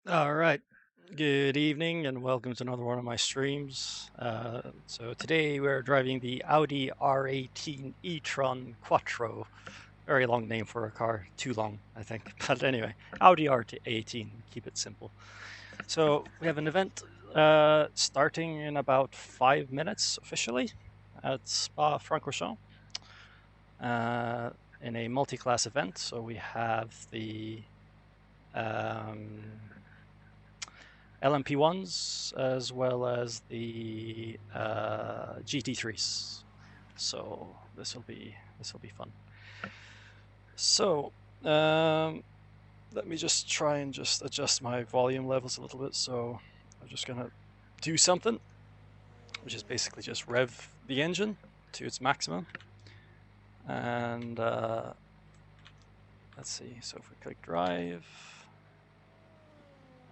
All right. Good evening and welcome to another one of my streams. So today we're driving the Audi R18 e-tron quattro. Very long name for a car. Too long, I think. But anyway, Audi R18. Keep it simple. So we have an event starting in about 5 minutes officially at Spa-Francorchamps in a multi-class event. So we have the um, LMP1s as well as the GT3s. So this will be fun. So let me just try and just adjust my volume levels a little bit. So I'm just gonna do something, which is basically just rev the engine to its maximum. And let's see. So if we click drive.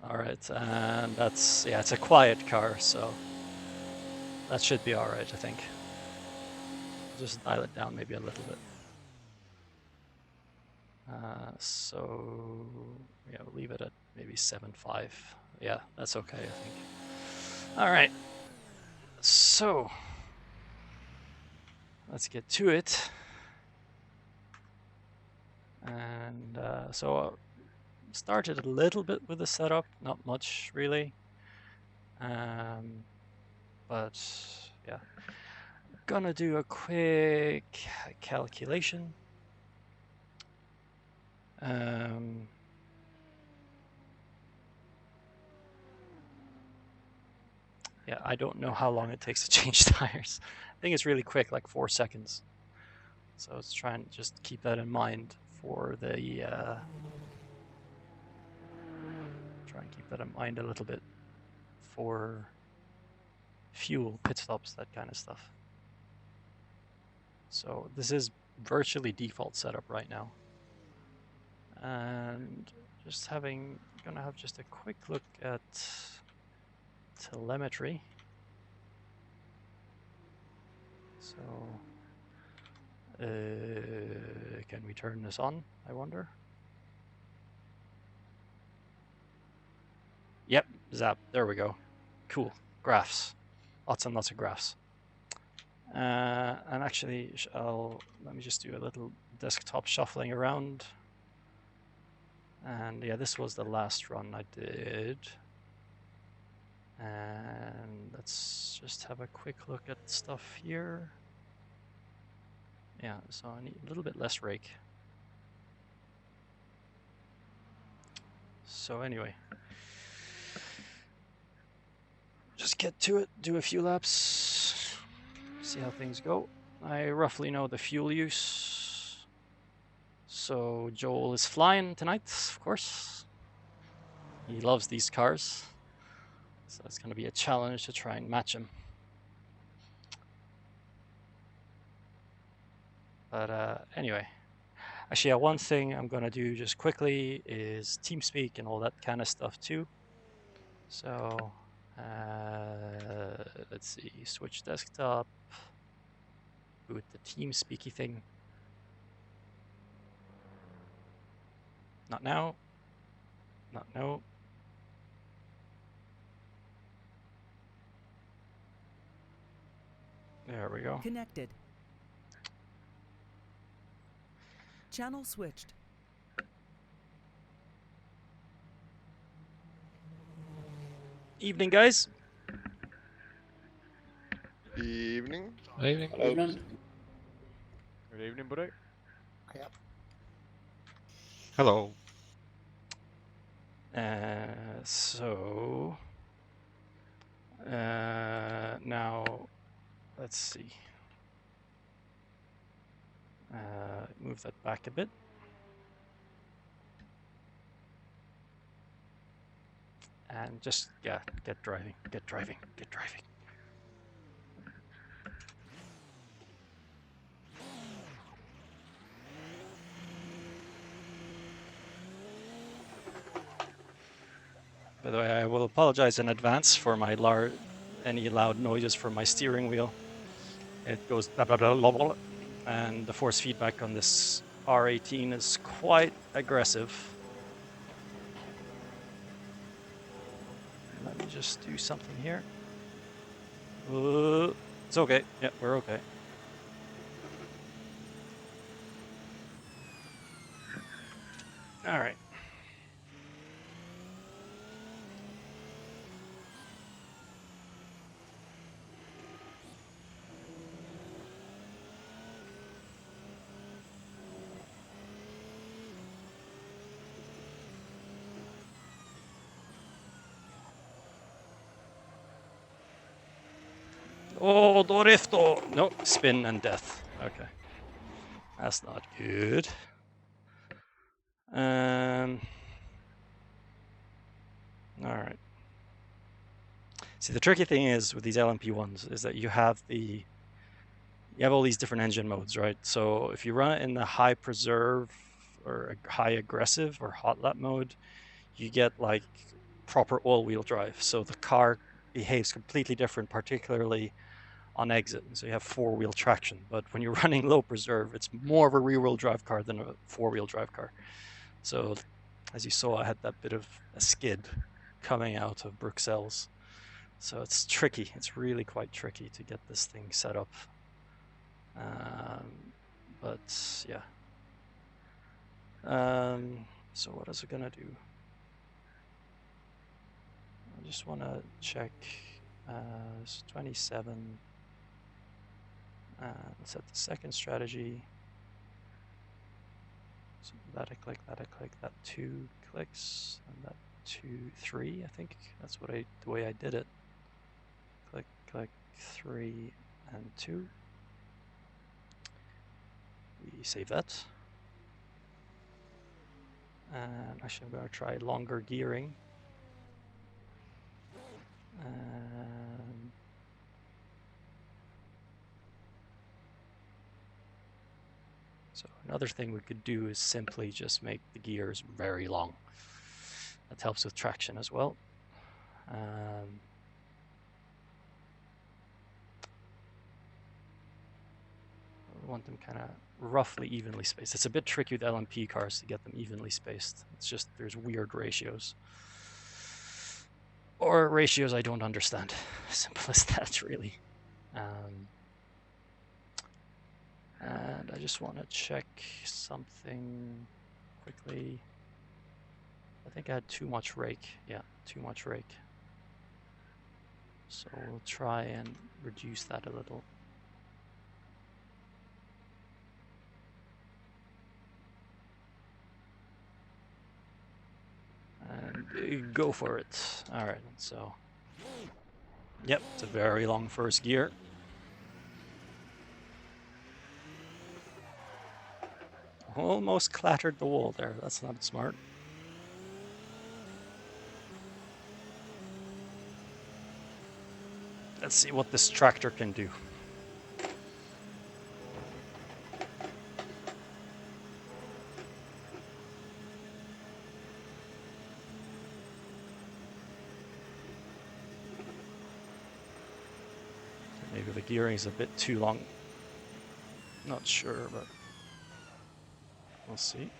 All right, and that's, yeah, it's a quiet car, so that should be all right, I think. Just dial it down maybe a little bit. So yeah, we'll leave it at maybe 7.5. Yeah, that's okay, I think. All right. So let's get to it. And so started a little bit with the setup, not much really. But yeah, gonna do a quick calculation. Yeah, I don't know how long it takes to change tires. I think it's really quick, like 4 seconds. So let's try and just keep that in mind for the try and keep that in mind a little bit for fuel, pit stops, that kind of stuff. So this is virtually default setup right now. And just gonna have just a quick look at telemetry. So can we turn this on, I wonder? Yep, zap, there we go. Cool, graphs, lots and lots of graphs. And actually, let me just do a little desktop shuffling around. And yeah, this was the last run I did. And let's just have a quick look at stuff here. Yeah, so I need a little bit less rake. So anyway, just get to it, do a few laps, see how things go. I roughly know the fuel use. So Joel is flying tonight, of course. He loves these cars. So it's going to be a challenge to try and match him. But anyway, actually, yeah, one thing I'm going to do just quickly is TeamSpeak and all that kind of stuff too. So let's see, switch desktop, boot the TeamSpeaky thing. Not now, not no. There we go. Connected. Channel switched. Evening, guys. Evening. Good evening. Evening. Good evening, buddy. Yep. Hello. So now let's see. Move that back a bit. And just, yeah, get driving. By the way, I will apologize in advance for my any loud noises from my steering wheel. It goes blah, blah, blah, blah, blah, and the force feedback on this R18 is quite aggressive. just do something here. It's okay. Yeah, we're okay. All right. Oh, Dorifto! No, spin and death. Okay. That's not good. Alright. See, the tricky thing is with these LMP ones is that you have all these different engine modes, right? So if you run it in the high preserve or high aggressive or hot lap mode, you get like proper all-wheel drive. So the car behaves completely different, particularly on exit. So you have four-wheel traction. But when you're running low preserve, it's more of a rear-wheel drive car than a four-wheel drive car. So as you saw, I had that bit of a skid coming out of Bruxelles. So it's tricky. It's really quite tricky to get this thing set up. But yeah. So what is it gonna do? I just want to check. It's 27. Let's set the second strategy. So that I click, that 2 clicks, and that 2, 3. I think that's what the way I did it. Click, click, 3, and 2. We save that. And actually, I'm going to try longer gearing. So another thing we could do is simply just make the gears very long. That helps with traction as well. I want them kind of roughly evenly spaced. It's a bit tricky with LMP cars to get them evenly spaced. It's just there's weird ratios. Or ratios I don't understand. Simple as that, really. And I just want to check something quickly. I think I had too much rake. Yeah, too much rake. So we'll try and reduce that a little. And go for it. All right, so. Yep, it's a very long first gear. Almost clattered the wall there. That's not smart. Let's see what this tractor can do. Maybe the gearing is a bit too long. Not sure, but we'll see.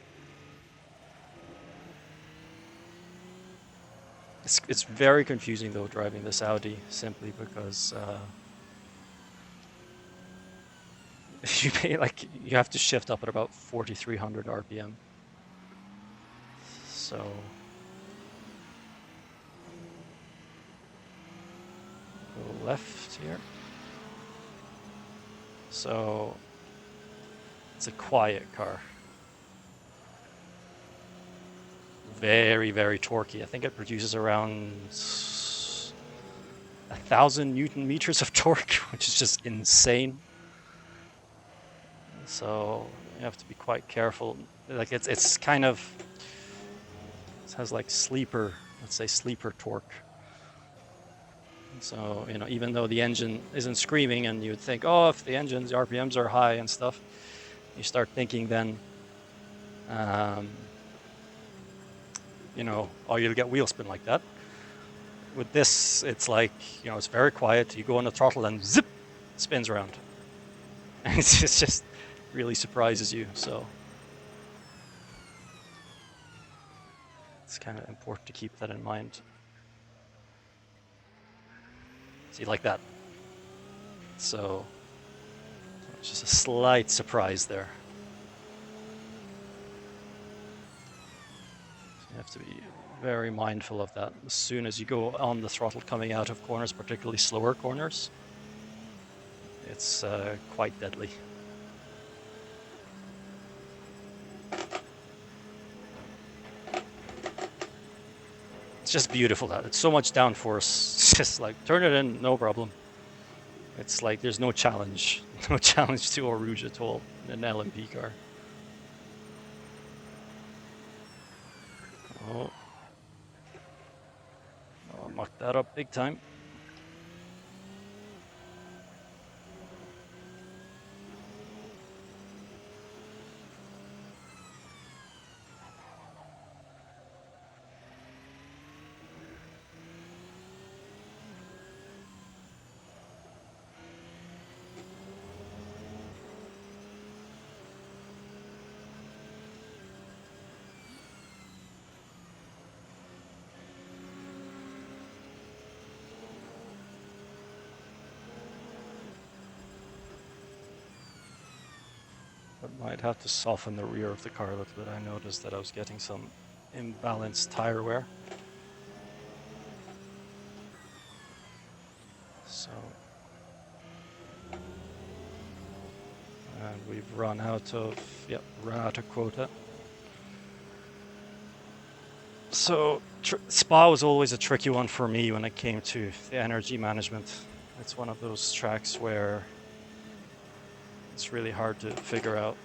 It's very confusing though driving this Audi, simply because you have to shift up at about 4,300 RPM. So go left here. So it's a quiet car. Very, very torquey. I think it produces around 1,000 Newton meters of torque, which is just insane. So you have to be quite careful. Like it's kind of, it has like sleeper, let's say sleeper torque. So, you know, even though the engine isn't screaming and you would think, oh, if the engine's RPMs are high and stuff, you start thinking then, you know, oh, you'll get wheel spin like that. With this, it's like, you know, it's very quiet. You go on the throttle and zip, it spins around. And it's just really surprises you. So it's kind of important to keep that in mind. See, like that. So just a slight surprise there. So you have to be very mindful of that as soon as you go on the throttle coming out of corners, particularly slower corners. It's quite deadly. It's just beautiful that it's so much downforce. It's just like turn it in, no problem. It's like there's no challenge, no challenge to Eau Rouge at all in an LMP car. Oh, mucked that up big time. But might have to soften the rear of the car a little bit. I noticed that I was getting some imbalanced tire wear. So, and we've run out of quota. So Spa was always a tricky one for me when it came to the energy management. It's one of those tracks where it's really hard to figure out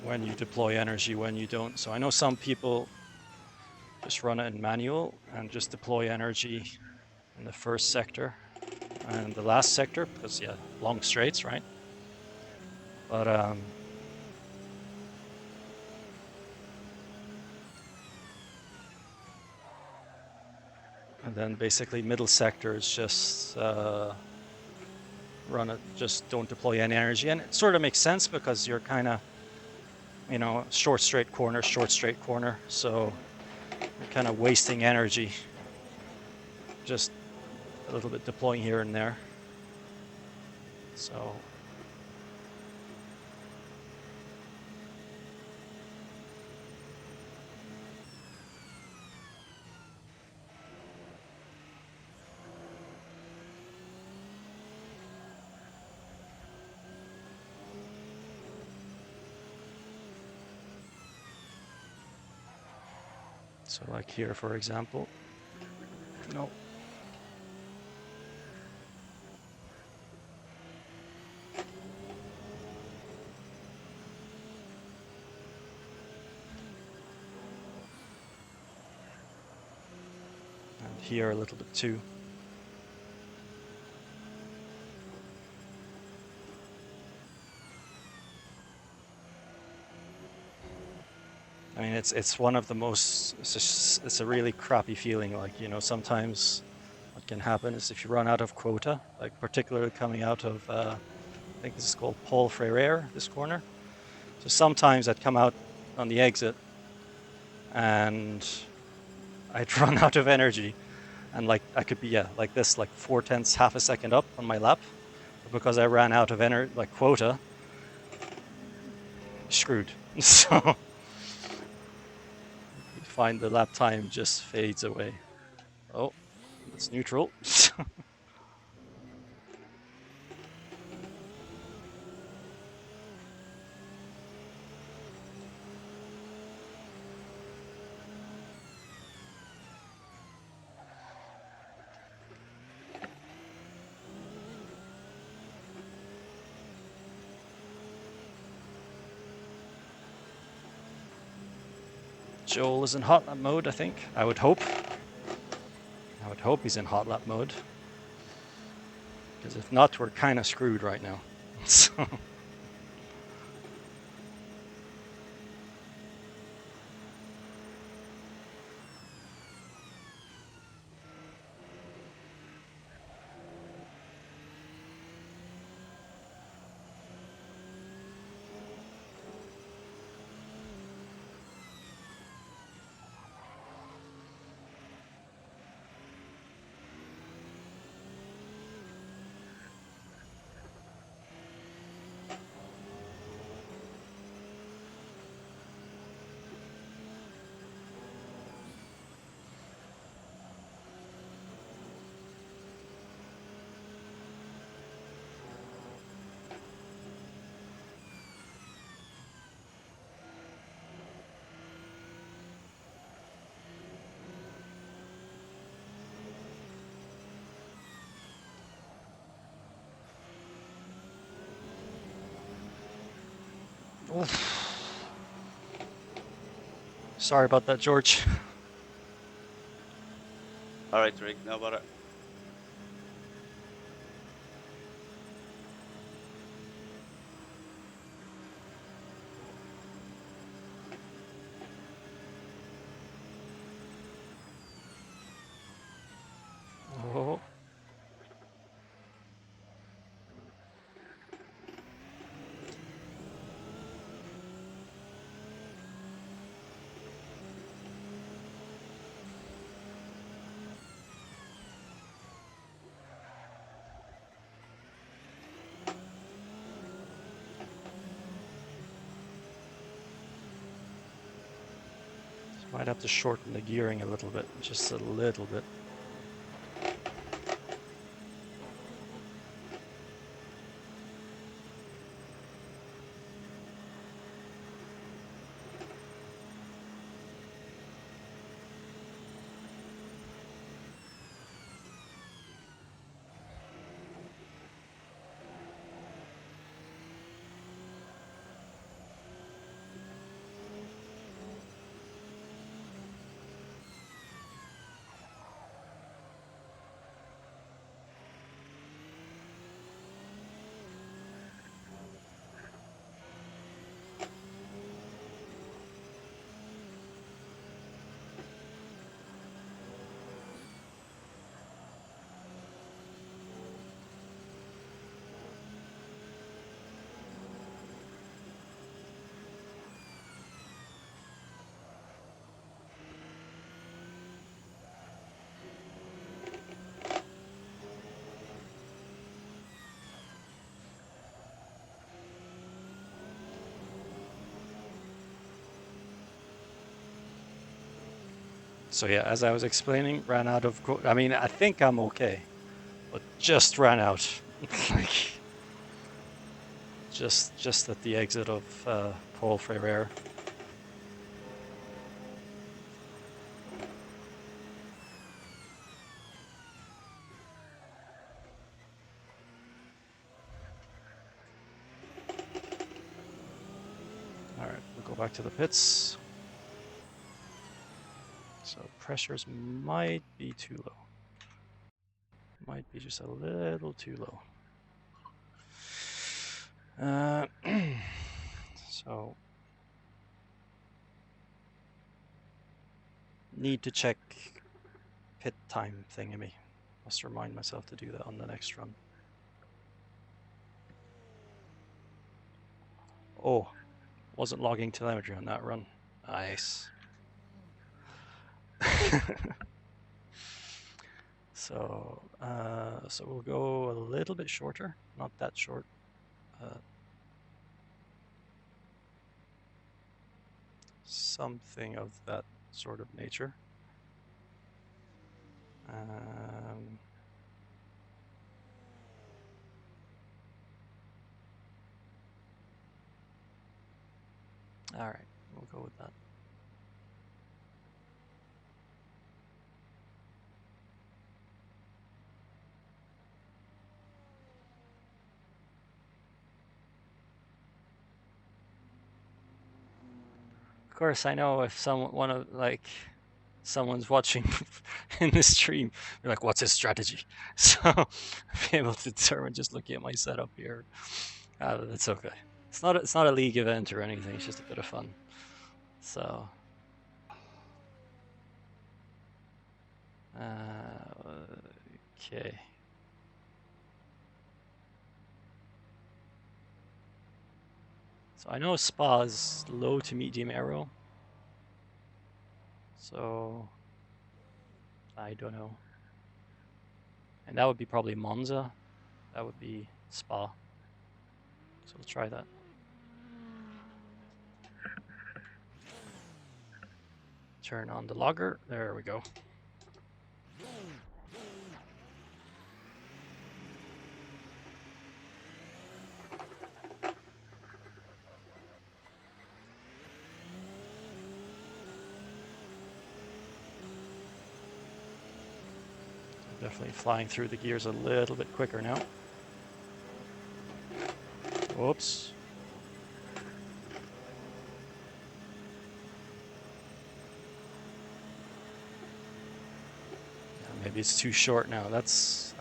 when you deploy energy, when you don't. So I know some people just run it in manual and just deploy energy in the first sector and the last sector because, yeah, long straights, right? But and then basically middle sector is just run it, just don't deploy any energy. And it sort of makes sense because you're kind of, you know, short straight corner. So you're kind of wasting energy, just a little bit deploying here and there. So like here, for example, no. And here a little bit too. I mean, it's one of the most, it's a really crappy feeling. Like, you know, sometimes what can happen is if you run out of quota, like particularly coming out of, I think this is called Paul Freire, this corner. So sometimes I'd come out on the exit and I'd run out of energy. And like I could be, yeah, like this, like 0.4, half a second up on my lap. But because I ran out of energy, like quota, screwed. So you find the lap time just fades away. Oh, it's neutral. Joel is in hot lap mode, I think. I would hope he's in hot lap mode. Because if not, we're kind of screwed right now. So. Oof. Sorry about that, George. All right, Rick, no bother. Oh. Might have to shorten the gearing a little bit, just a little bit. So yeah, as I was explaining, ran out of. I mean, I think I'm okay, but just ran out, like just at the exit of Paul Freire. All right, we'll go back to the pits. So pressures might be too low. Might be just a little too low. So need to check pit time thingy. Must remind myself to do that on the next run. Oh, wasn't logging telemetry on that run. Nice. So we'll go a little bit shorter, not that short. Something of that sort of nature. All right, we'll go with that. Of course, I know if someone's watching in the stream, they're like, "What's his strategy?" So I'll be able to determine just looking at my setup here. That's okay. It's not a league event or anything. It's just a bit of fun. So. Okay. So I know Spa is low to medium aero. So I don't know. And that would be probably Monza. That would be Spa. So we'll try that. Turn on the logger. There we go. Definitely flying through the gears a little bit quicker now. Whoops. maybe it's too short now. That's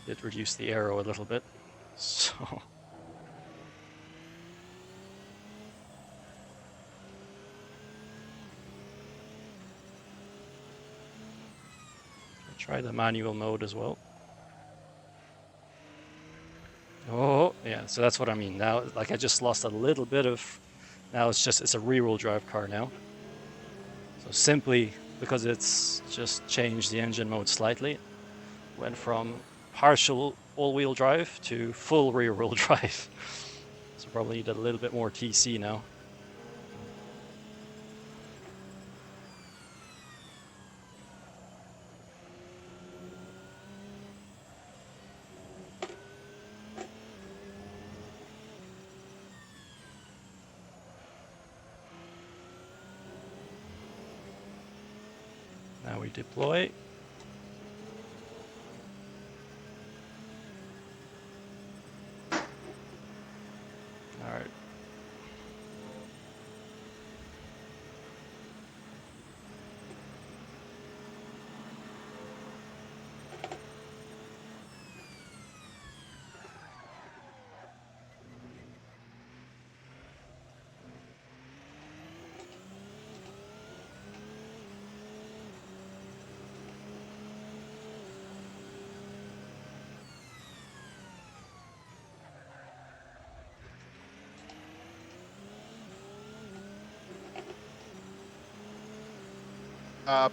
did reduce the aero a little bit, so I'll try the manual mode as well. Oh yeah, so that's what I mean now. Like I just lost a little bit of. Now it's a rear-wheel drive car now. So simply because it's just changed the engine mode slightly, went from partial all-wheel drive to full rear-wheel drive. So probably need a little bit more TC now. Now we deploy. All right.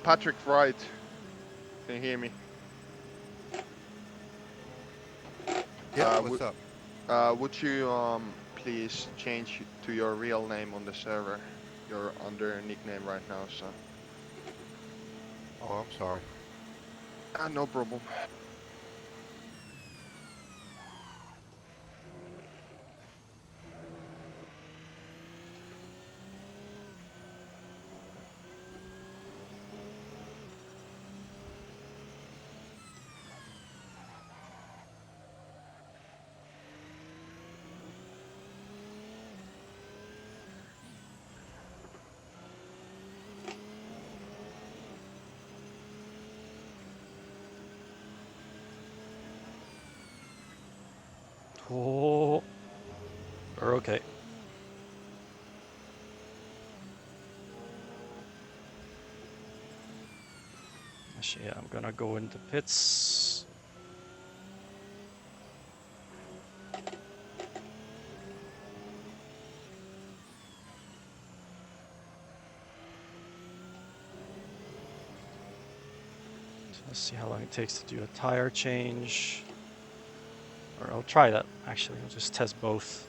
Patrick Wright, can you hear me? Yeah, what's up? Would you please change to your real name on the server? You're under nickname right now, so. Oh, I'm sorry. No problem. Oh, we're okay. Actually, yeah, I'm gonna go into pits. So let's see how long it takes to do a tire change. Or I'll try that, actually. I'll just test both.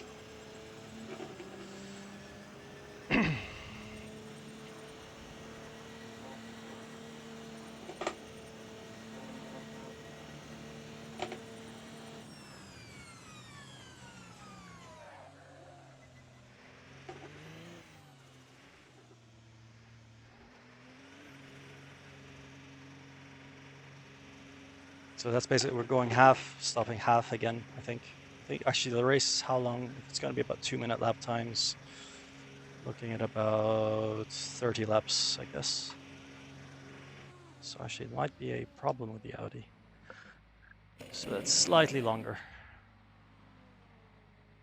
So that's basically, we're going half, stopping half again, I think. I think actually the race, how long? It's going to be about 2-minute lap times. Looking at about 30 laps, I guess. So actually it might be a problem with the Audi. So that's slightly longer.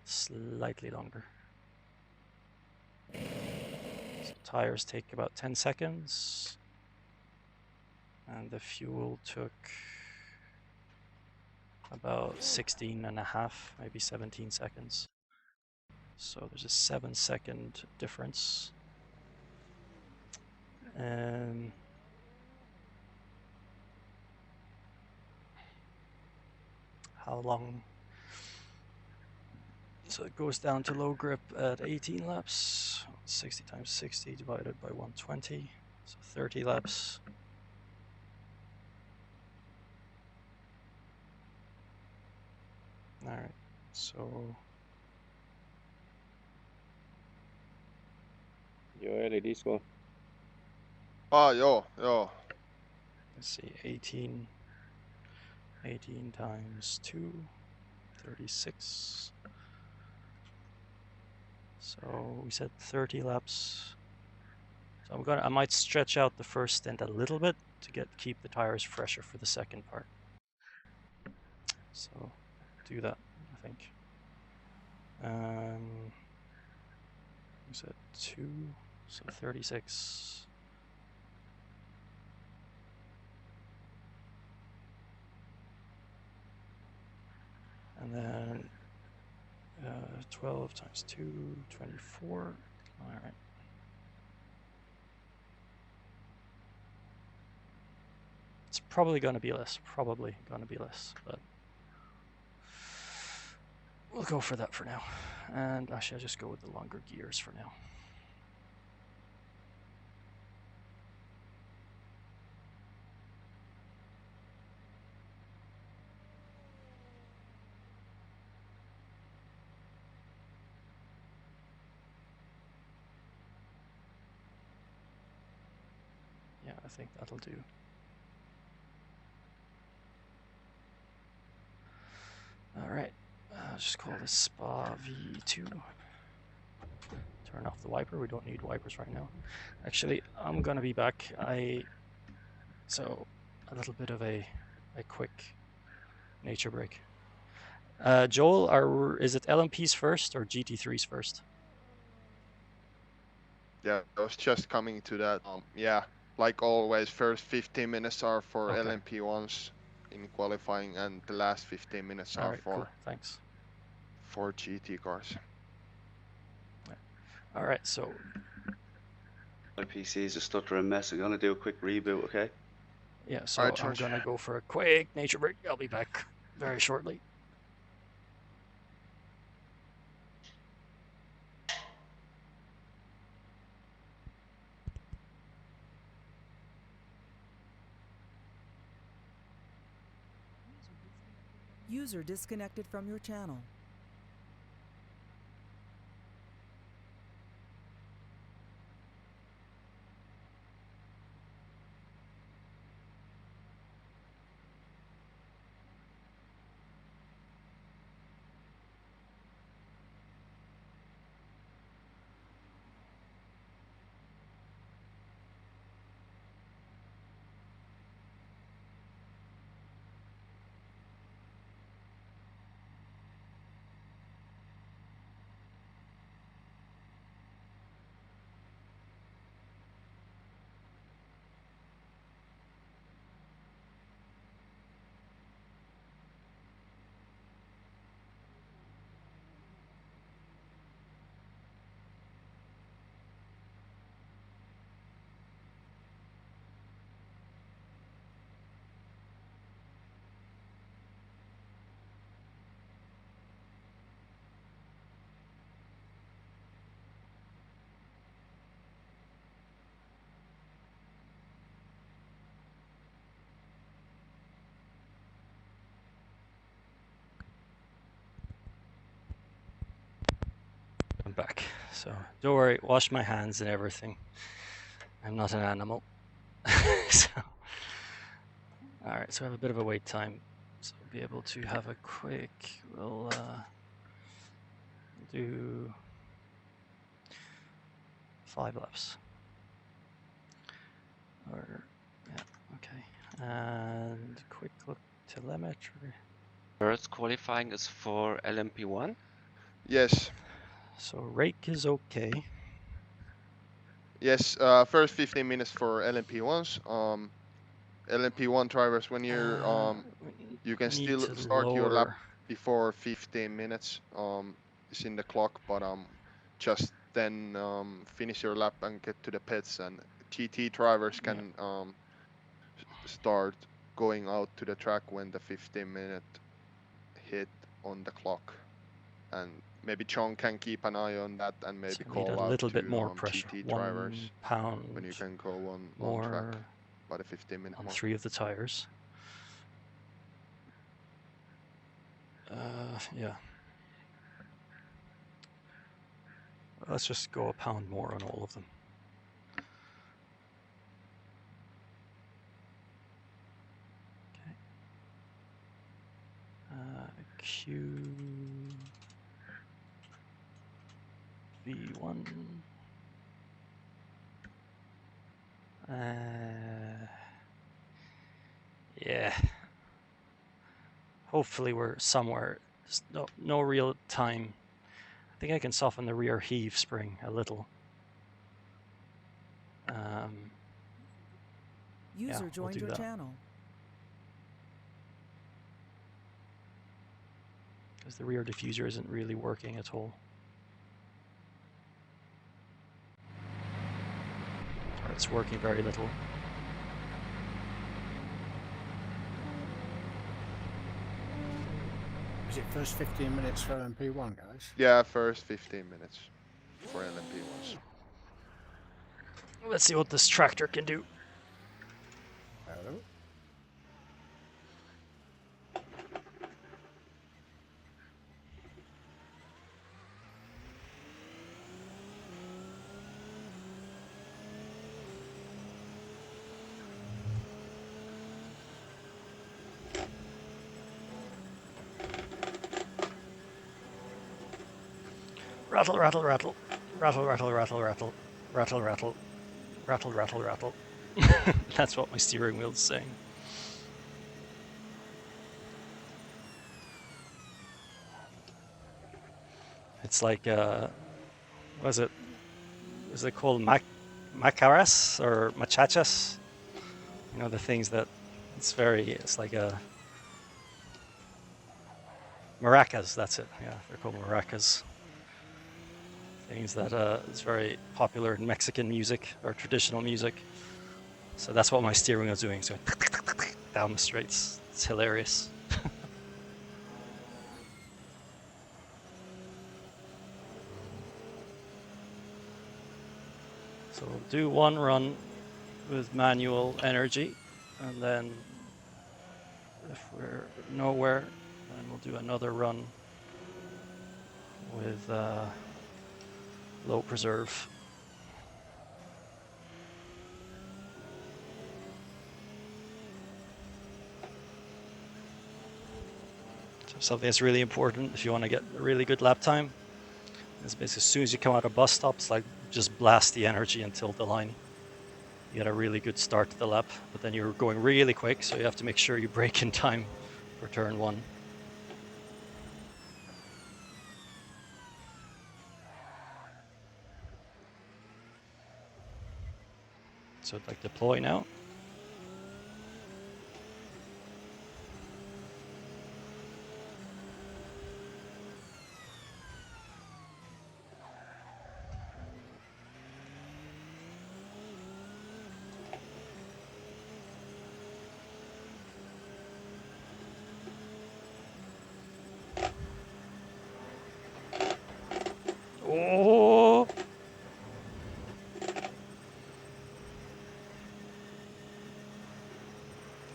Slightly longer. So tires take about 10 seconds. And the fuel took about 16 and a half, maybe 17 seconds. So there's a 7-second difference. How long? So it goes down to low grip at 18 laps. 60 times 60 divided by 120. So 30 laps. All right, so Joo, eli disko. Joo. let's see, 18 times 2, 36. So we said 30 laps So I might stretch out the first stint a little bit to keep the tires fresher for the second part. So do that, I think. Was it 2? So 36. And then 12 times 2, 24. All right. It's probably going to be less. But we'll go for that for now. And actually, I'll just go with the longer gears for now. Yeah, I think that'll do. All right, I'll just call this Spa V2. Turn off the wiper. We don't need wipers right now. Actually, I'm gonna be back. So a little bit of a quick nature break. Joel, is it LMPs first or GT3s first? Yeah, I was just coming to that. Yeah, like always, first 15 minutes are for Okay. LMP1s in qualifying, and the last 15 minutes All are right, for cool. Thanks. for GT cars. All right, so My PC is a stuttering mess. I'm gonna do a quick reboot, okay? yeah, so All right, I'm George. gonna go for a quick nature break. I'll be back very shortly. User disconnected from your channel. I'm back. So don't worry, wash my hands and everything. I'm not an animal. So, all right, so I have a bit of a wait time. So I'll be able to have a quick, we'll do 5 laps. Or, yeah, okay. And quick look telemetry. First qualifying is for LMP1. Yes, So rake is okay. yes. First 15 minutes for LMP1s. LMP1 drivers, when you're you can Need still to start your lap lower. before 15 minutes. Is in the clock, but just then finish your lap and get to the pits. And GT drivers can start going out to the track when the 15-minute hit on the clock. And maybe John can keep an eye on that and maybe So need call a out little to bit more pressure. GT 1 drivers pound when you can go on more track by the 15-minute on mark. 3 of the tires. Yeah. Let's just go a pound more on all of them. Okay. QV1. Yeah. Hopefully we're somewhere. No real time. I think I can soften the rear heave spring a little. User we'll joined do your that. channel. Because the rear diffuser isn't really working at all. Or it's working very little. Is it first 15 minutes for LMP1, guys? Yeah, first 15 minutes for LMP1s. Let's see what this tractor can do. Hello? Rattle, rattle, rattle. Rattle, rattle, rattle, rattle. Rattle, rattle. Rattle, rattle, rattle. That's what my steering wheel's saying. It's like, was it called macaras or machachas? You know, the things that, it's like a, maracas, that's it. Yeah, they're called maracas. Things that is very popular in Mexican music or traditional music. So that's what my steering wheel's doing. So down the straights. It's hilarious. So we'll do one run with manual energy, and then if we're nowhere, then we'll do another run with low preserve. So something that's really important if you want to get a really good lap time is basically as soon as you come out of bus stops, like just blast the energy until the line. You get a really good start to the lap, but then you're going really quick, so you have to make sure you brake in time for turn 1. So like deploy now. Oh!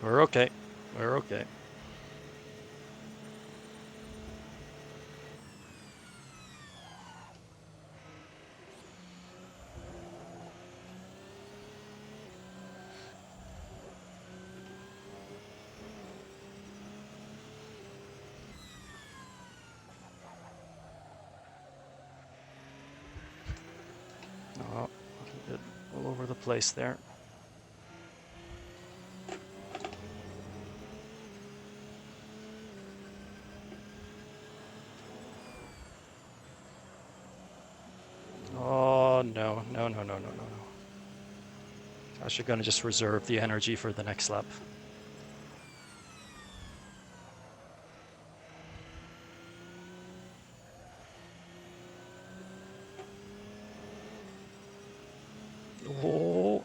We're okay. We're okay. Oh, a bit all over the place there. Oh, no, no, no, no, no, no, no. I should gonna just reserve the energy for the next lap. Oh.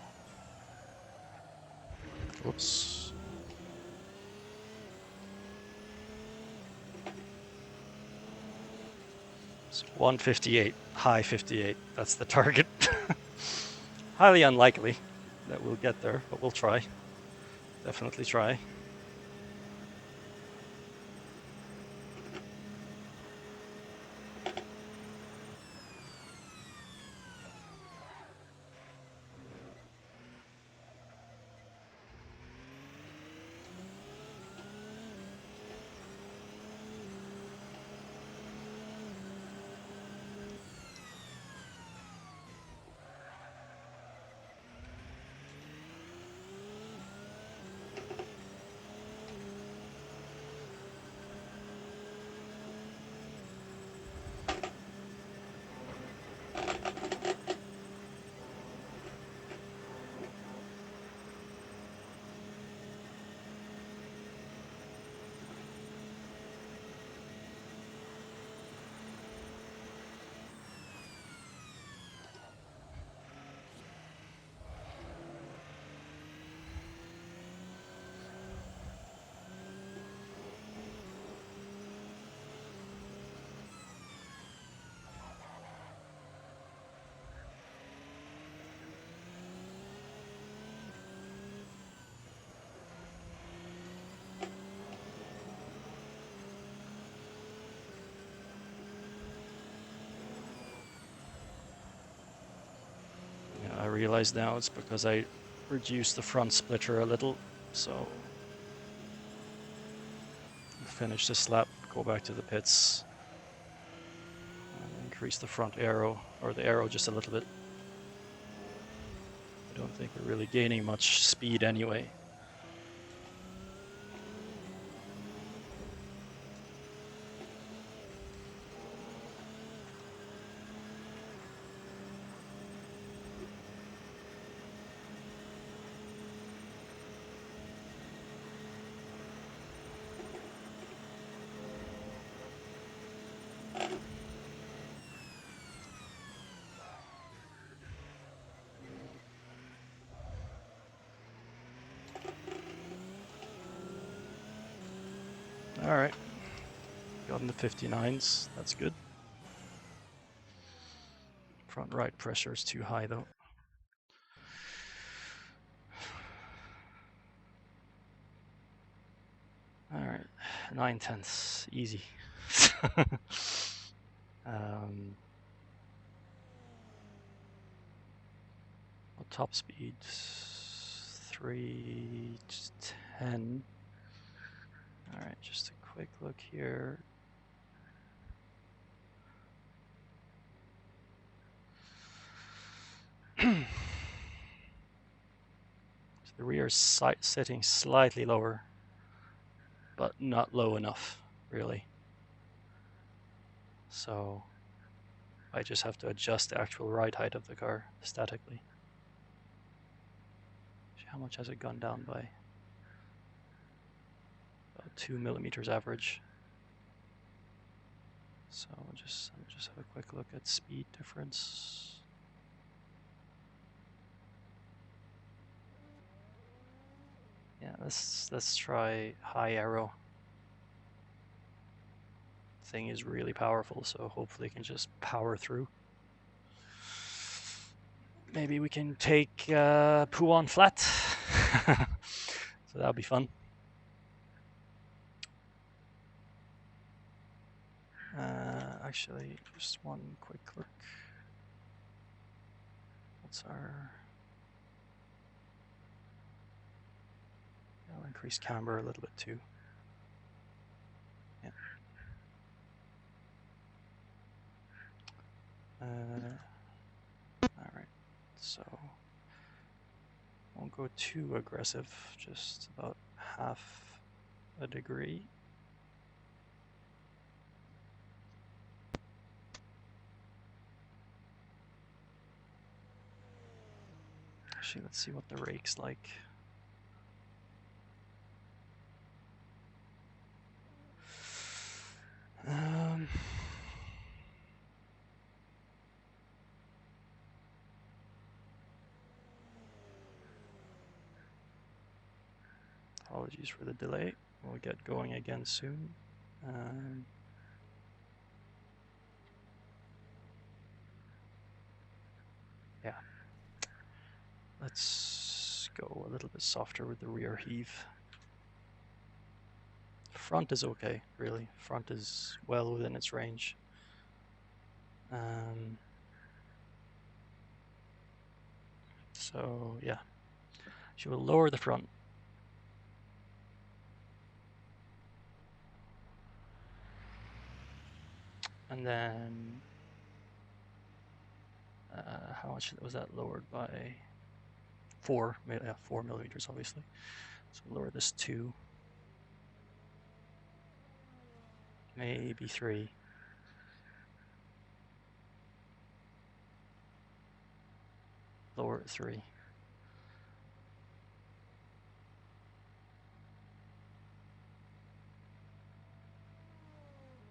Oops. It's 158, high 58. That's the target. Highly unlikely that we'll get there, but we'll try. Definitely try. realize now it's because I reduced the front splitter a little, so finish this lap, go back to the pits, and increase the front aero, or the aero just a little bit. I don't think we're really gaining much speed anyway. All right, got in the 59s, that's good. Front right pressure is too high though. All right, 9/10, easy. Top speed 310. All right, just a quick look here. The rear is sitting slightly lower, but not low enough, really. So I just have to adjust the actual ride height of the car statically. How much has it gone down by? About 2 millimeters average. So let me just have a quick look at speed difference. Yeah, let's try high aero. Thing is really powerful, so hopefully it can just power through. Maybe we can take Poo on flat. So that'll be fun. Actually, just one quick look. What's our... I'll increase camber a little bit too. Yeah. All right, so won't go too aggressive, just about half a degree. Actually, let's see what the rake's like. Apologies for the delay. We'll get going again soon. Yeah. Let's go a little bit softer with the rear heave. Front is okay, really. Front is well within its range. So yeah, she will lower the front. And then, how much was that lowered by? 4 millimeters, obviously. So lower this 2, maybe 3. Lower at 3.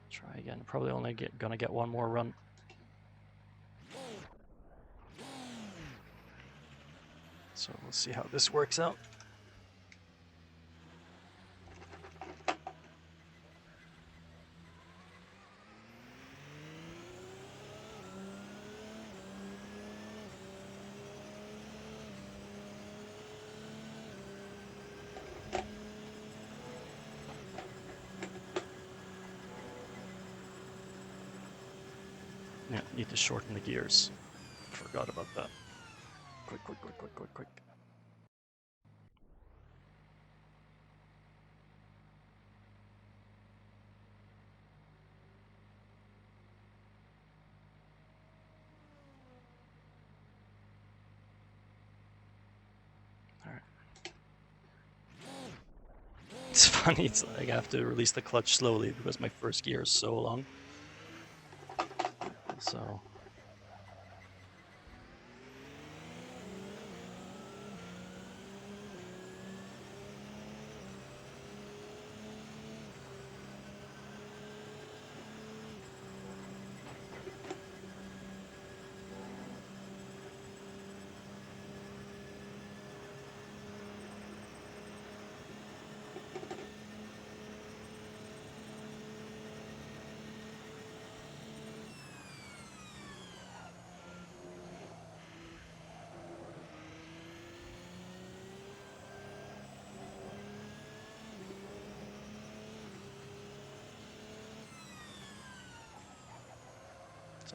Try again. Probably only gonna get one more run. So we'll see how this works out. Yeah, need to shorten the gears. Forgot about that. quick, quick, quick, quick, quick, quick. It's funny, it's like I have to release the clutch slowly because my first gear is so long. So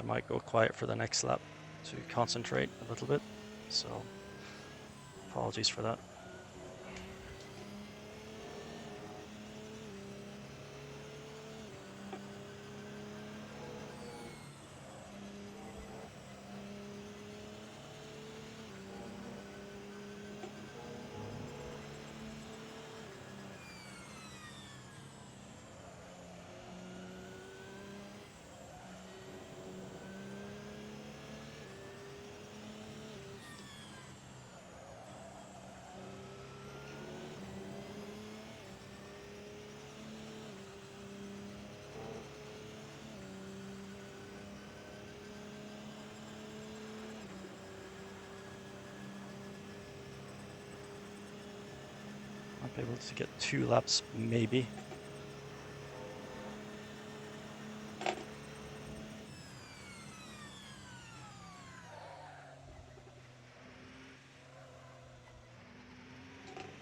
I might go quiet for the next lap to concentrate a little bit. So apologies for that. Might be able to get 2 laps, maybe.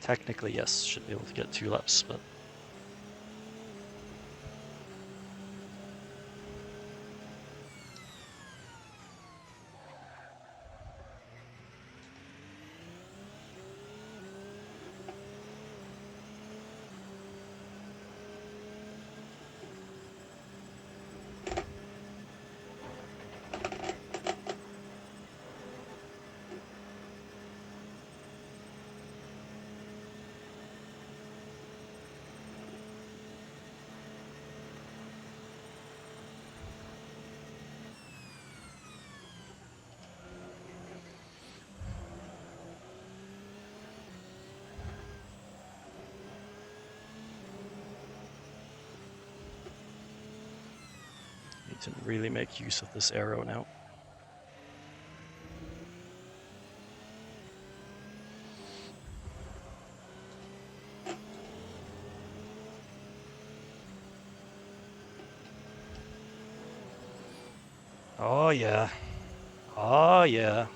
Technically, yes, should be able to get 2 laps, but need to really make use of this arrow now. Oh yeah. Oh yeah.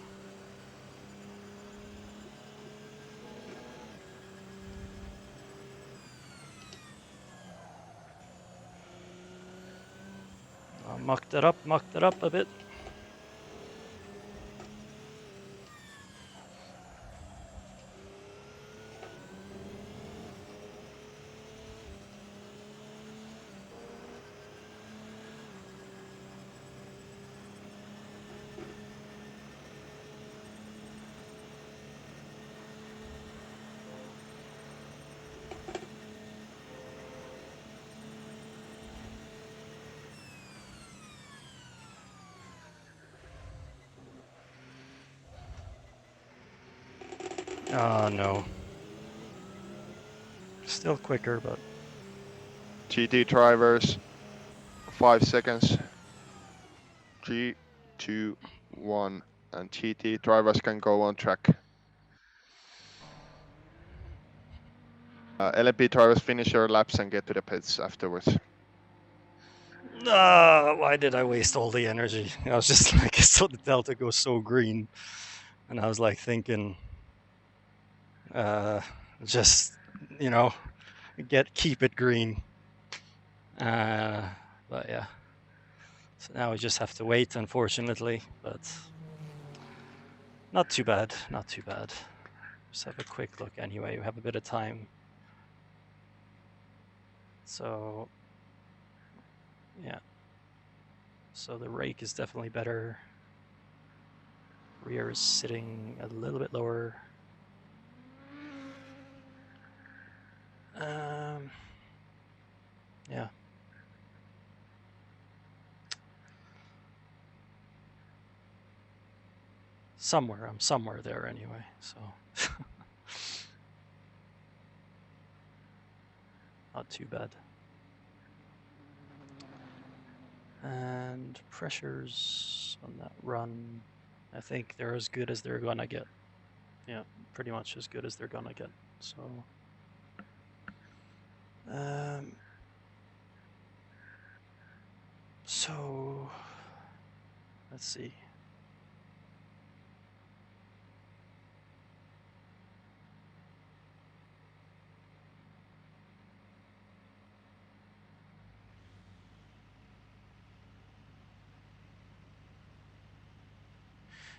I mucked it up a bit. Oh no. Still quicker, but GT drivers, 5 seconds. 3, 2, 1, and GT drivers can go on track. LMP drivers, finish your laps and get to the pits afterwards. why did I waste all the energy? I was just like, I saw the delta go so green, and I was like thinking, just keep it green. But yeah, so now we just have to wait, unfortunately. But Not too bad, not too bad. Just have a quick look anyway. We have a bit of time. So, yeah. So the rake is definitely better. Rear is sitting a little bit lower. Yeah. I'm somewhere there anyway, so. Not too bad. And pressures on that run, I think they're as good as they're gonna get. Yeah, pretty much as good as they're gonna get. So, so let's see.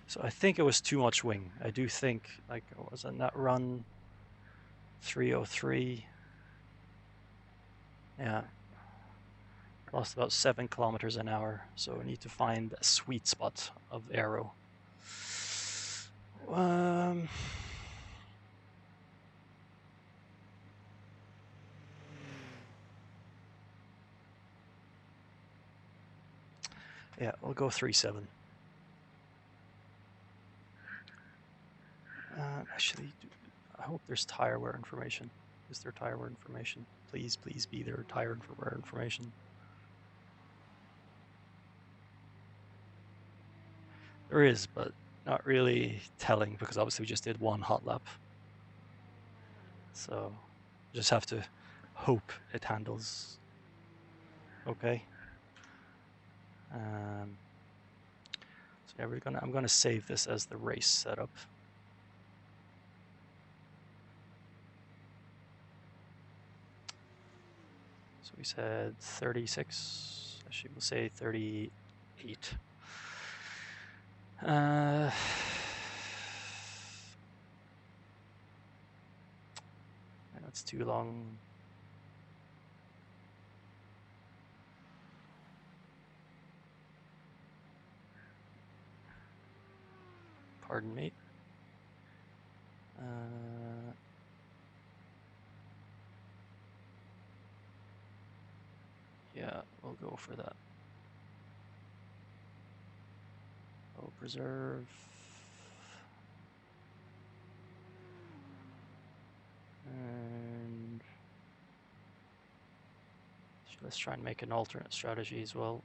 So I think it was too much wing. I do think, like, it was in that run 303. Yeah. Lost about 7 kilometers an hour. So we need to find a sweet spot of aero. Yeah, we'll go 3.7. Actually, I hope there's tire wear information. Is there tire wear information? Please, please be there tire wear information. There is, but not really telling because obviously we just did one hot lap. So just have to hope it handles okay. So yeah, I'm gonna save this as the race setup. So we said 36. Actually, we'll say 38. That's too long. Pardon me. Yeah, we'll go for that. Oh, preserve. And let's try and make an alternate strategy as well.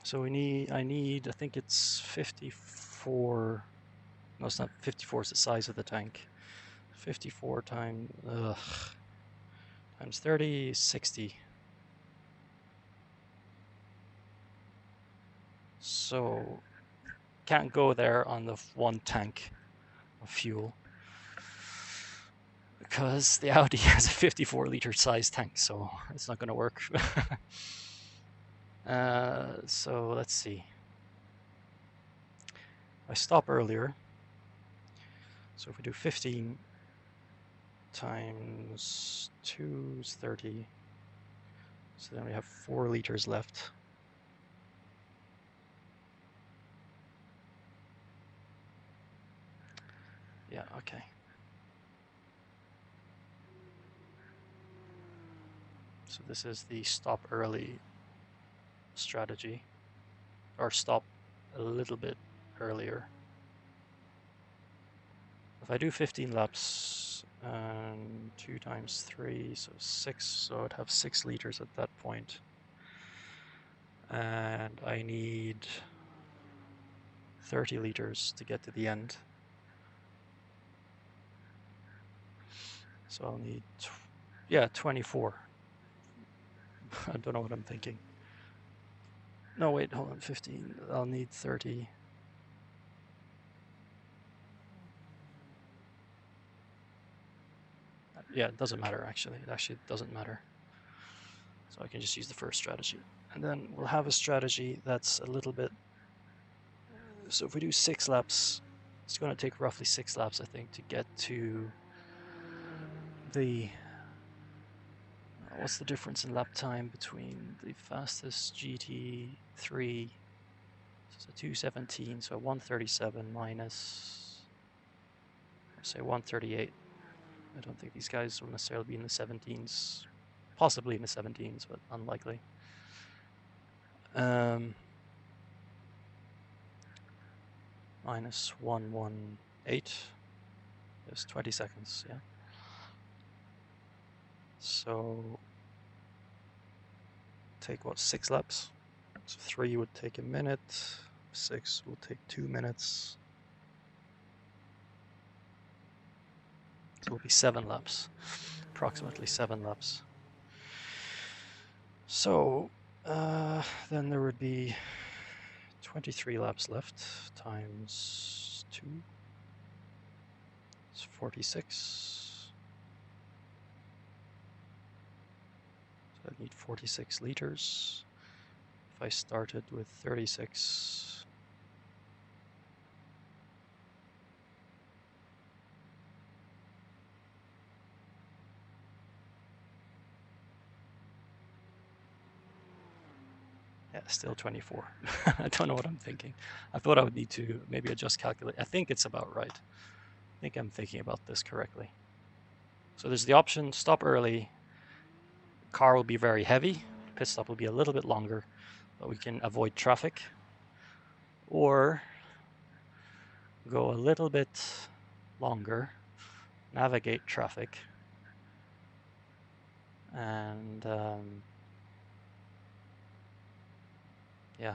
So I think it's 54. No, it's not 54. It's the size of the tank. 54 times 30, 60. So can't go there on the one tank of fuel because the Audi has a 54-liter size tank, so it's not going to work. So let's see. I stop earlier. So if we do 15 times 2 is 30. So then we have 4 liters left. Yeah, okay. So this is the stop early strategy, or stop a little bit earlier. If I do 15 laps and 2 times 3, so 6, so I'd have 6 liters at that point. And I need 30 liters to get to the end. So I'll need, 24. I don't know what I'm thinking. No, wait, hold on, 15. I'll need 30. Yeah, it doesn't matter, actually. It actually doesn't matter. So I can just use the first strategy. And then we'll have a strategy that's a little bit... So if we do 6 laps, it's going to take roughly 6 laps, I think, to get to the... What's the difference in lap time between the fastest GT3? So 217, so 137 minus, say 138. I don't think these guys will necessarily be in the 17s. Possibly in the 17s, but unlikely. Minus 118. There's 20 seconds, yeah. So take what, 6 laps? So 3 would take a minute, 6 will take 2 minutes. So it will be 7 laps, approximately 7 laps. So then there would be 23 laps left times 2. It's 46. So I need 46 liters. If I started with 36, yeah, still 24. I don't know what I'm thinking. I thought I would need to maybe just calculate. I think it's about right. I think I'm thinking about this correctly. So there's the option, stop early. Car will be very heavy. Pit stop will be a little bit longer, but we can avoid traffic. Or go a little bit longer, navigate traffic, and yeah.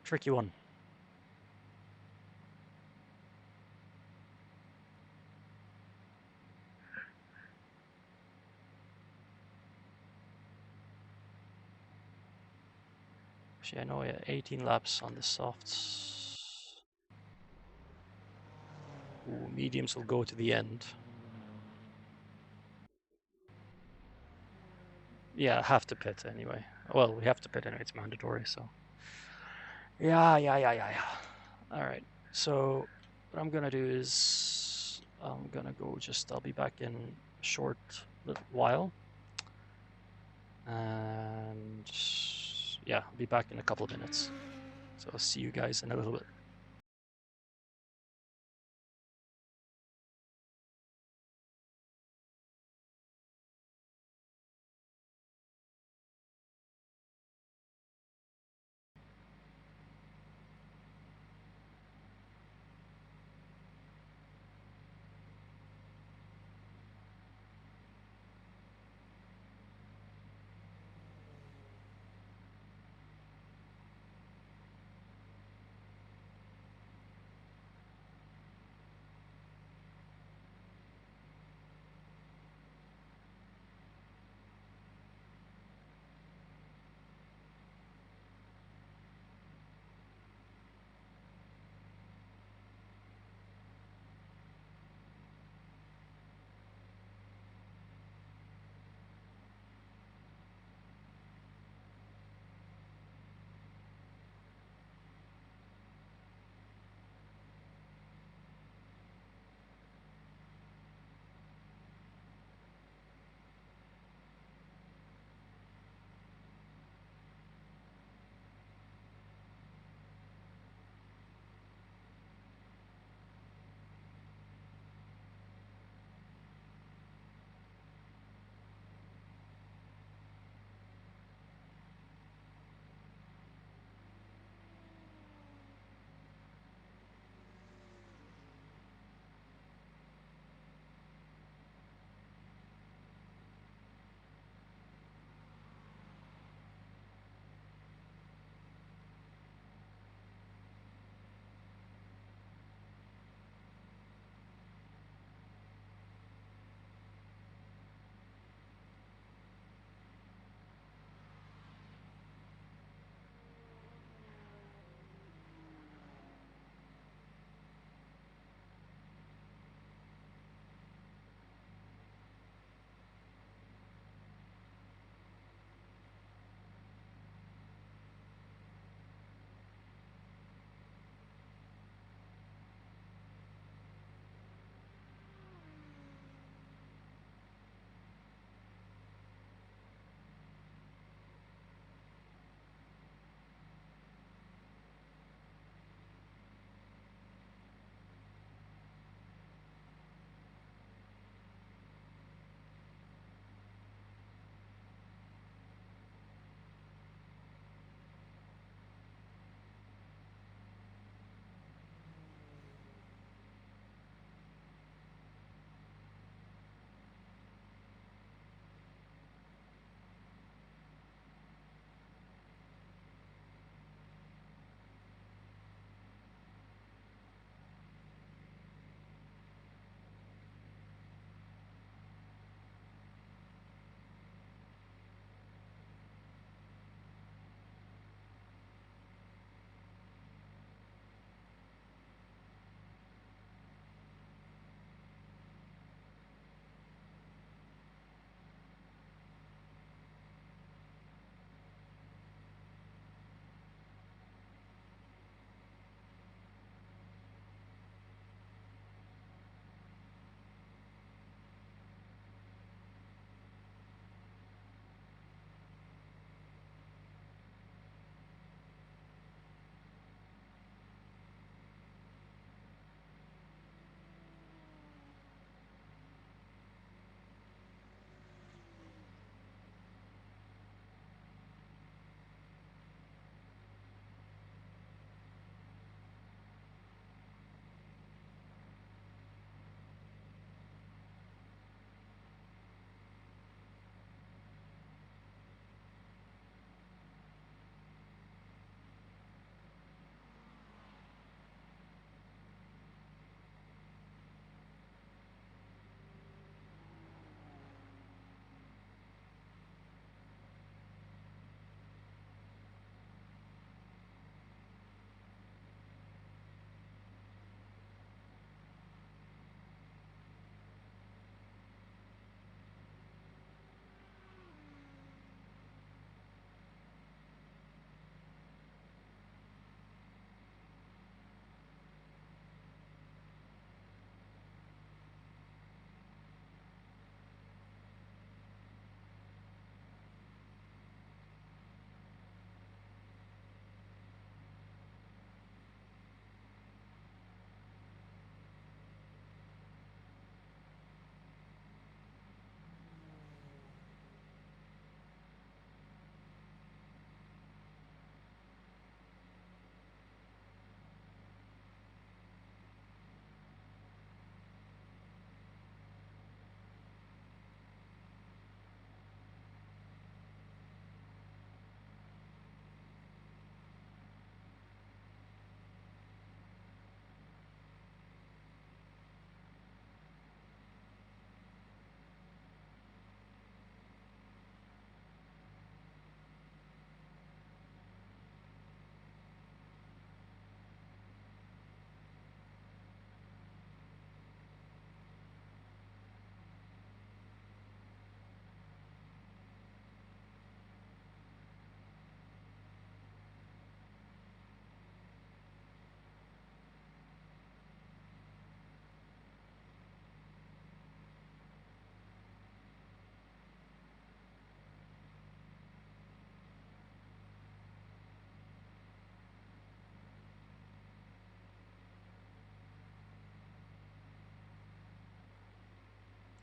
Tricky one. Actually, I know 18 laps on the softs. Ooh, mediums will go to the end. Yeah, have to pit anyway. Well, we have to pit anyway, it's mandatory, so. Yeah. All right, so what I'm gonna do is I'm gonna go I'll be back in a short little while. And yeah, I'll be back in a couple of minutes. So I'll see you guys in a little bit.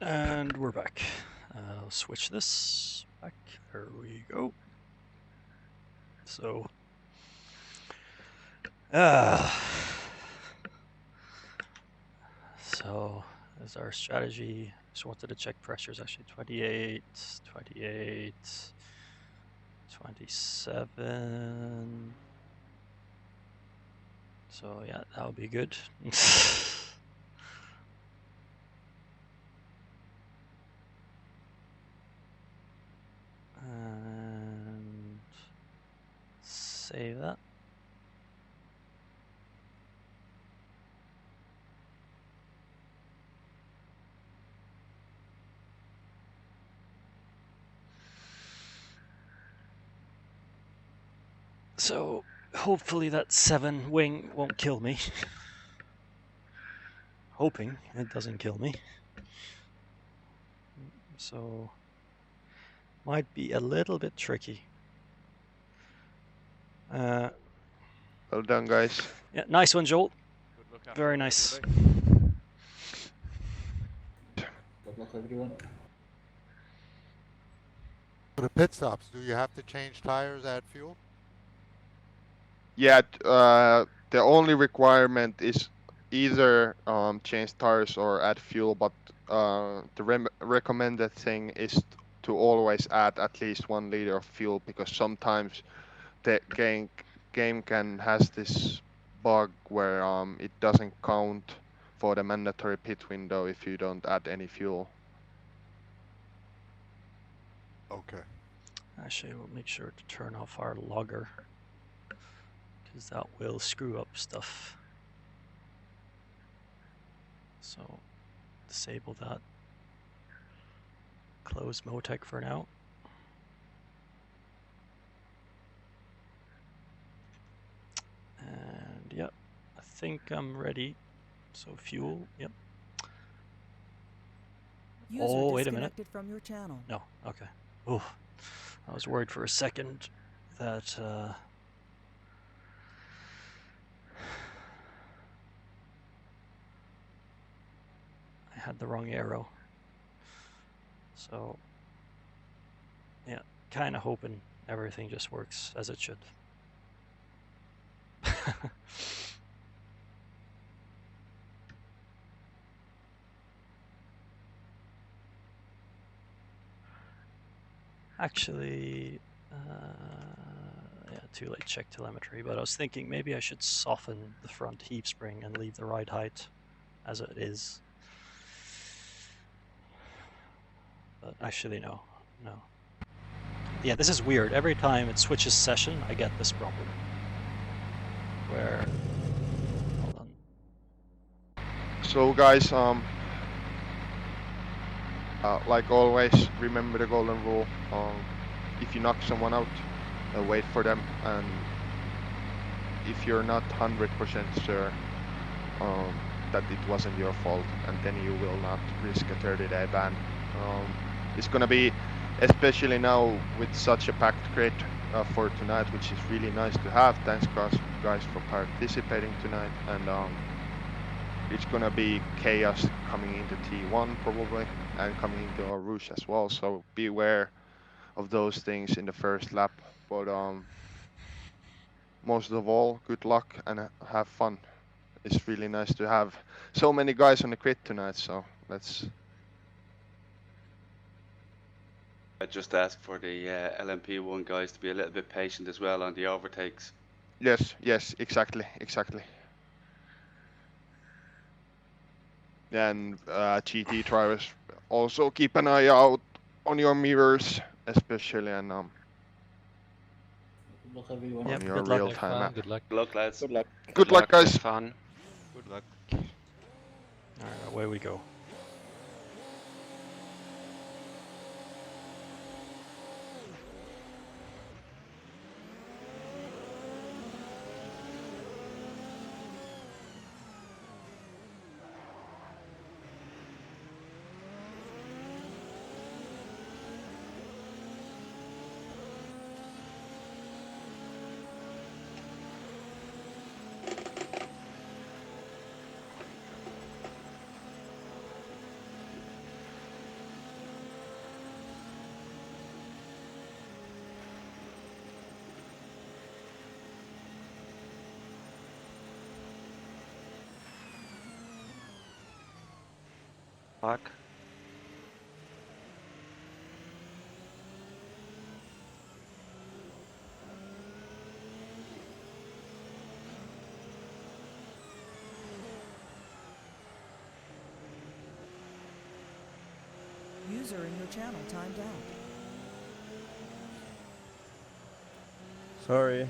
And we're back. I'll switch this back. There we go. So, so as our strategy, just wanted to check pressures actually 28, 28, 27. So yeah, that would be good. And save that. So hopefully that 7 wing won't kill me. Hoping it doesn't kill me. So might be a little bit tricky. Well done, guys. Yeah, nice one, Joel. Good luck after Very the nice. delay. Good luck, everyone. For the pit stops, do you have to change tires, add fuel? Yeah, the only requirement is either change tires or add fuel, but the recommended thing is to always add at least 1 liter of fuel, because sometimes the game has this bug where it doesn't count for the mandatory pit window if you don't add any fuel. Okay. Actually, we'll make sure to turn off our logger, because that will screw up stuff. So disable that. Close Motec for now. And yep, I think I'm ready. So fuel, yep. User Oh, wait a minute. disconnected from your channel. No, okay. Oh, I was worried for a second that I had the wrong arrow. So yeah, kind of hoping everything just works as it should. Actually, yeah, too late check telemetry, but I was thinking maybe I should soften the front heave spring and leave the ride height as it is. But actually, no. Yeah, this is weird. Every time it switches session, I get this problem. Where, hold on. So guys, like always, remember the golden rule. If you knock someone out, wait for them, and if you're not 100% sure that it wasn't your fault, and then you will not risk a 30-day ban. It's gonna be, especially now with such a packed grid for tonight, which is really nice to have. Thanks guys for participating tonight, and it's gonna be chaos coming into T1 probably, and coming into our Rouge as well, so beware of those things in the first lap. But most of all, good luck and have fun. It's really nice to have so many guys on the grid tonight, so let's... I just ask for the LMP1 guys to be a little bit patient as well on the overtakes. Yes, exactly. And GT drivers, also keep an eye out on your mirrors, especially, and Good luck, everyone. Yep, on your good luck. real-time map. Good luck. Good luck, lads. Good luck. Good luck, guys. Have fun. Good luck. Alright, away we go. Park. User in your channel timed out. Sorry.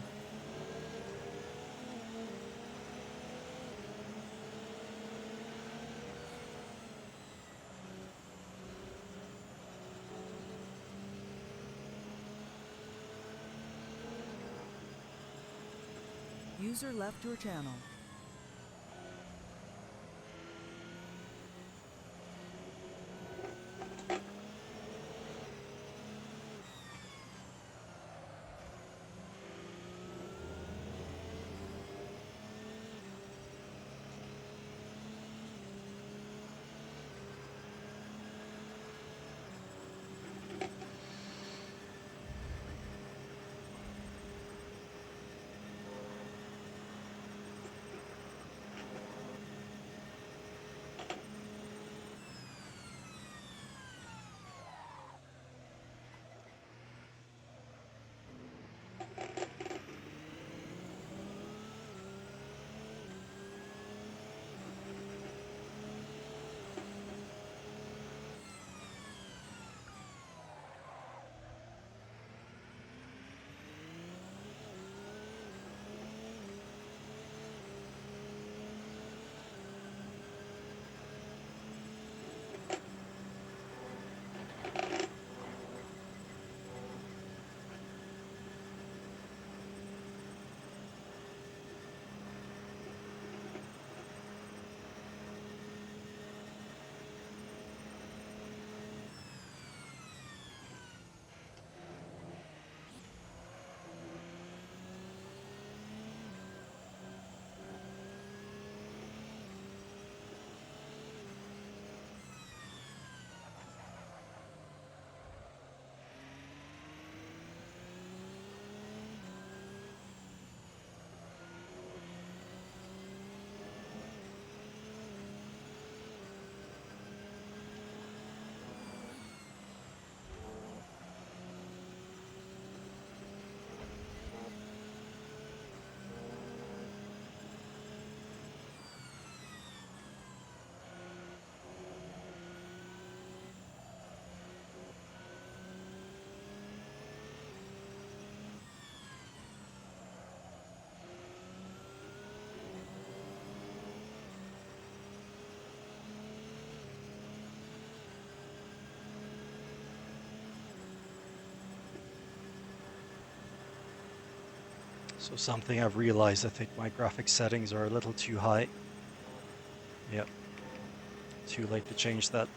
User left your channel. So something I've realized, I think my graphics settings are a little too high. Yep. Too late to change that.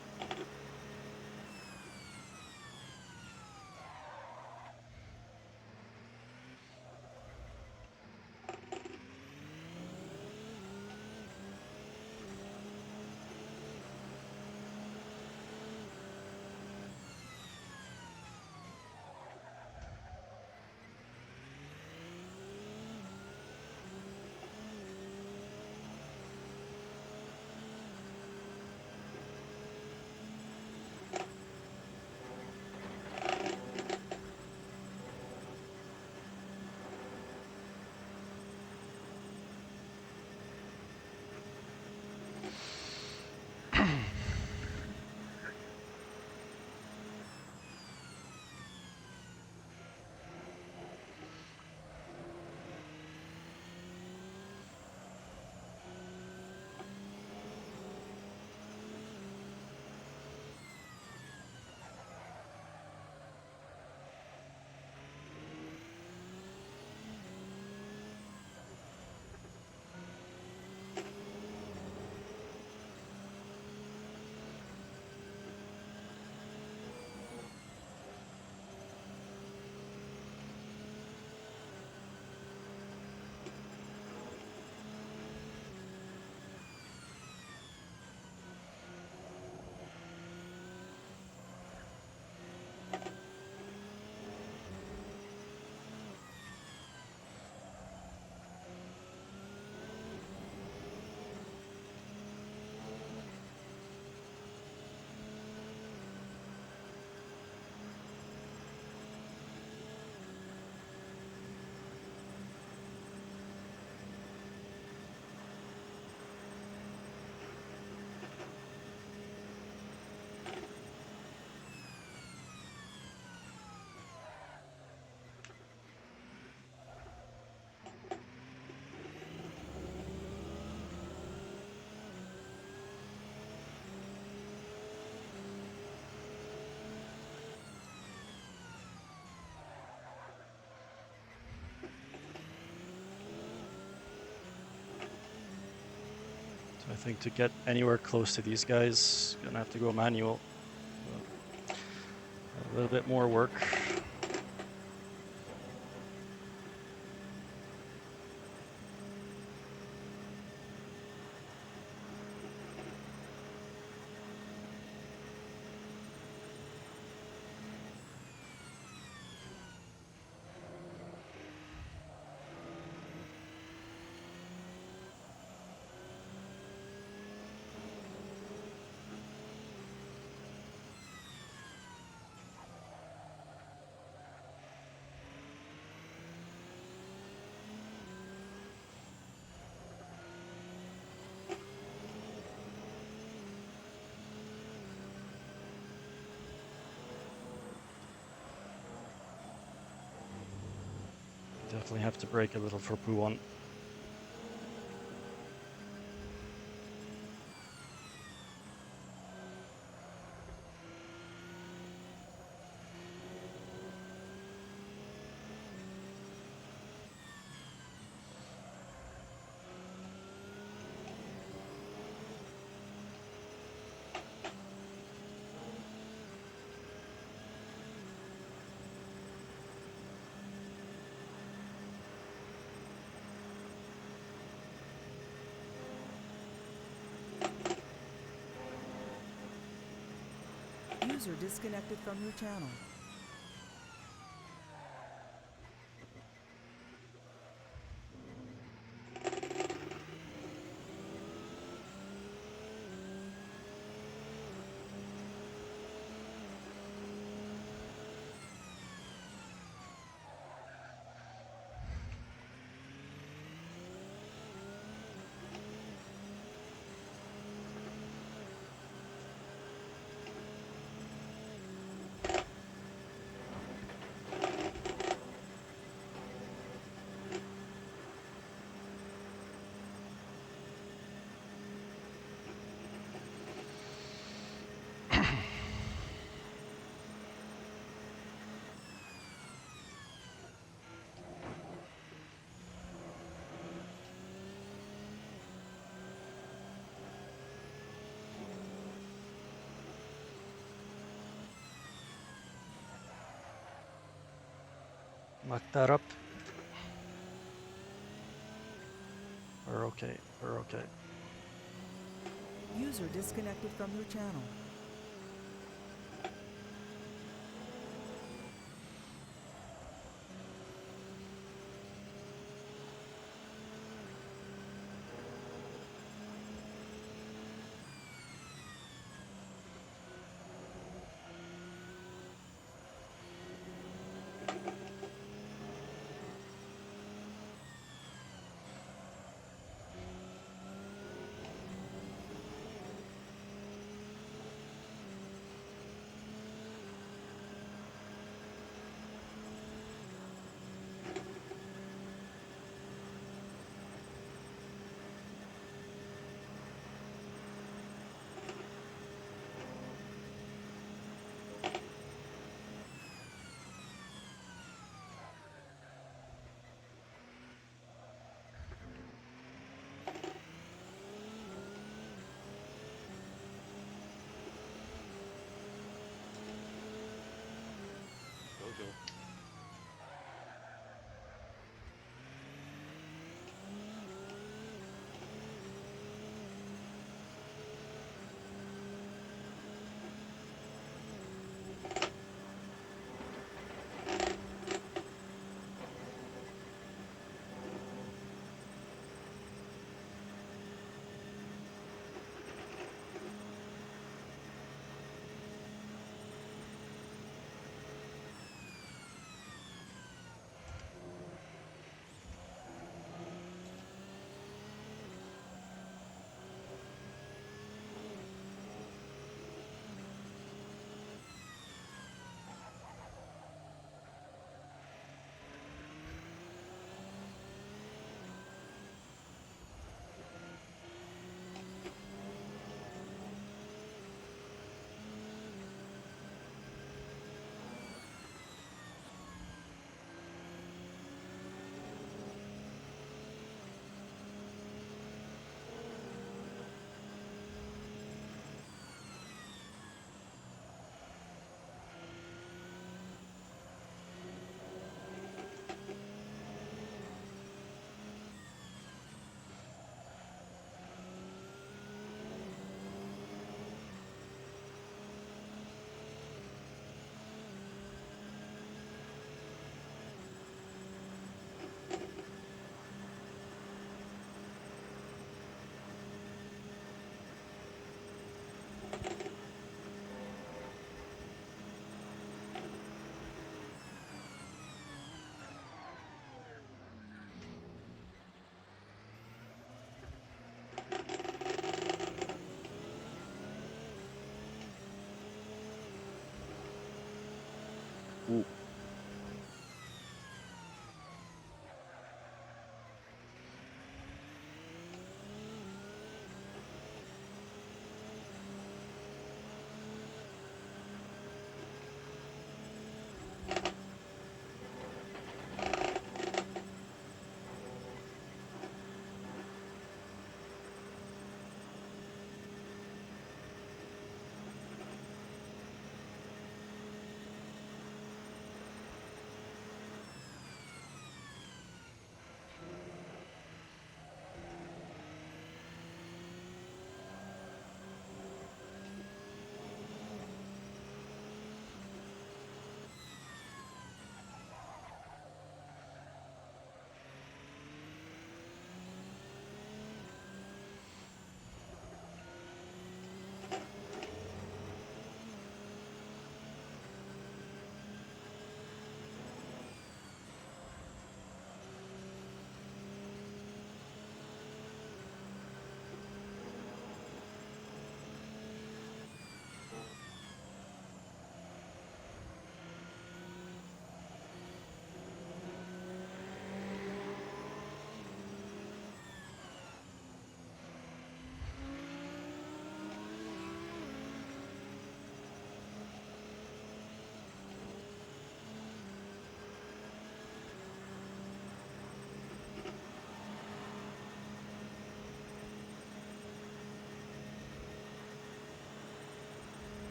think to get anywhere close to these guys, gonna have to go manual. A little bit more work. Definitely have to brake a little for P1. User disconnected from your channel. Lock that up. We're okay. We're okay. User disconnected from your channel.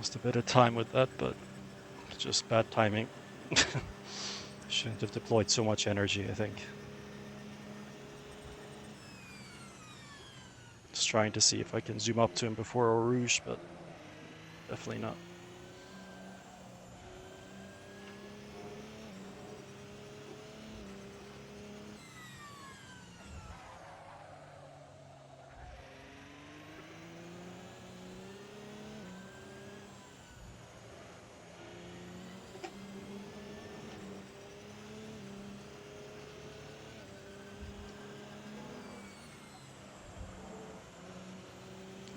Lost a bit of time with that, but just bad timing. Shouldn't have deployed so much energy, I think. Just trying to see if I can zoom up to him before Eau Rouge, but definitely not.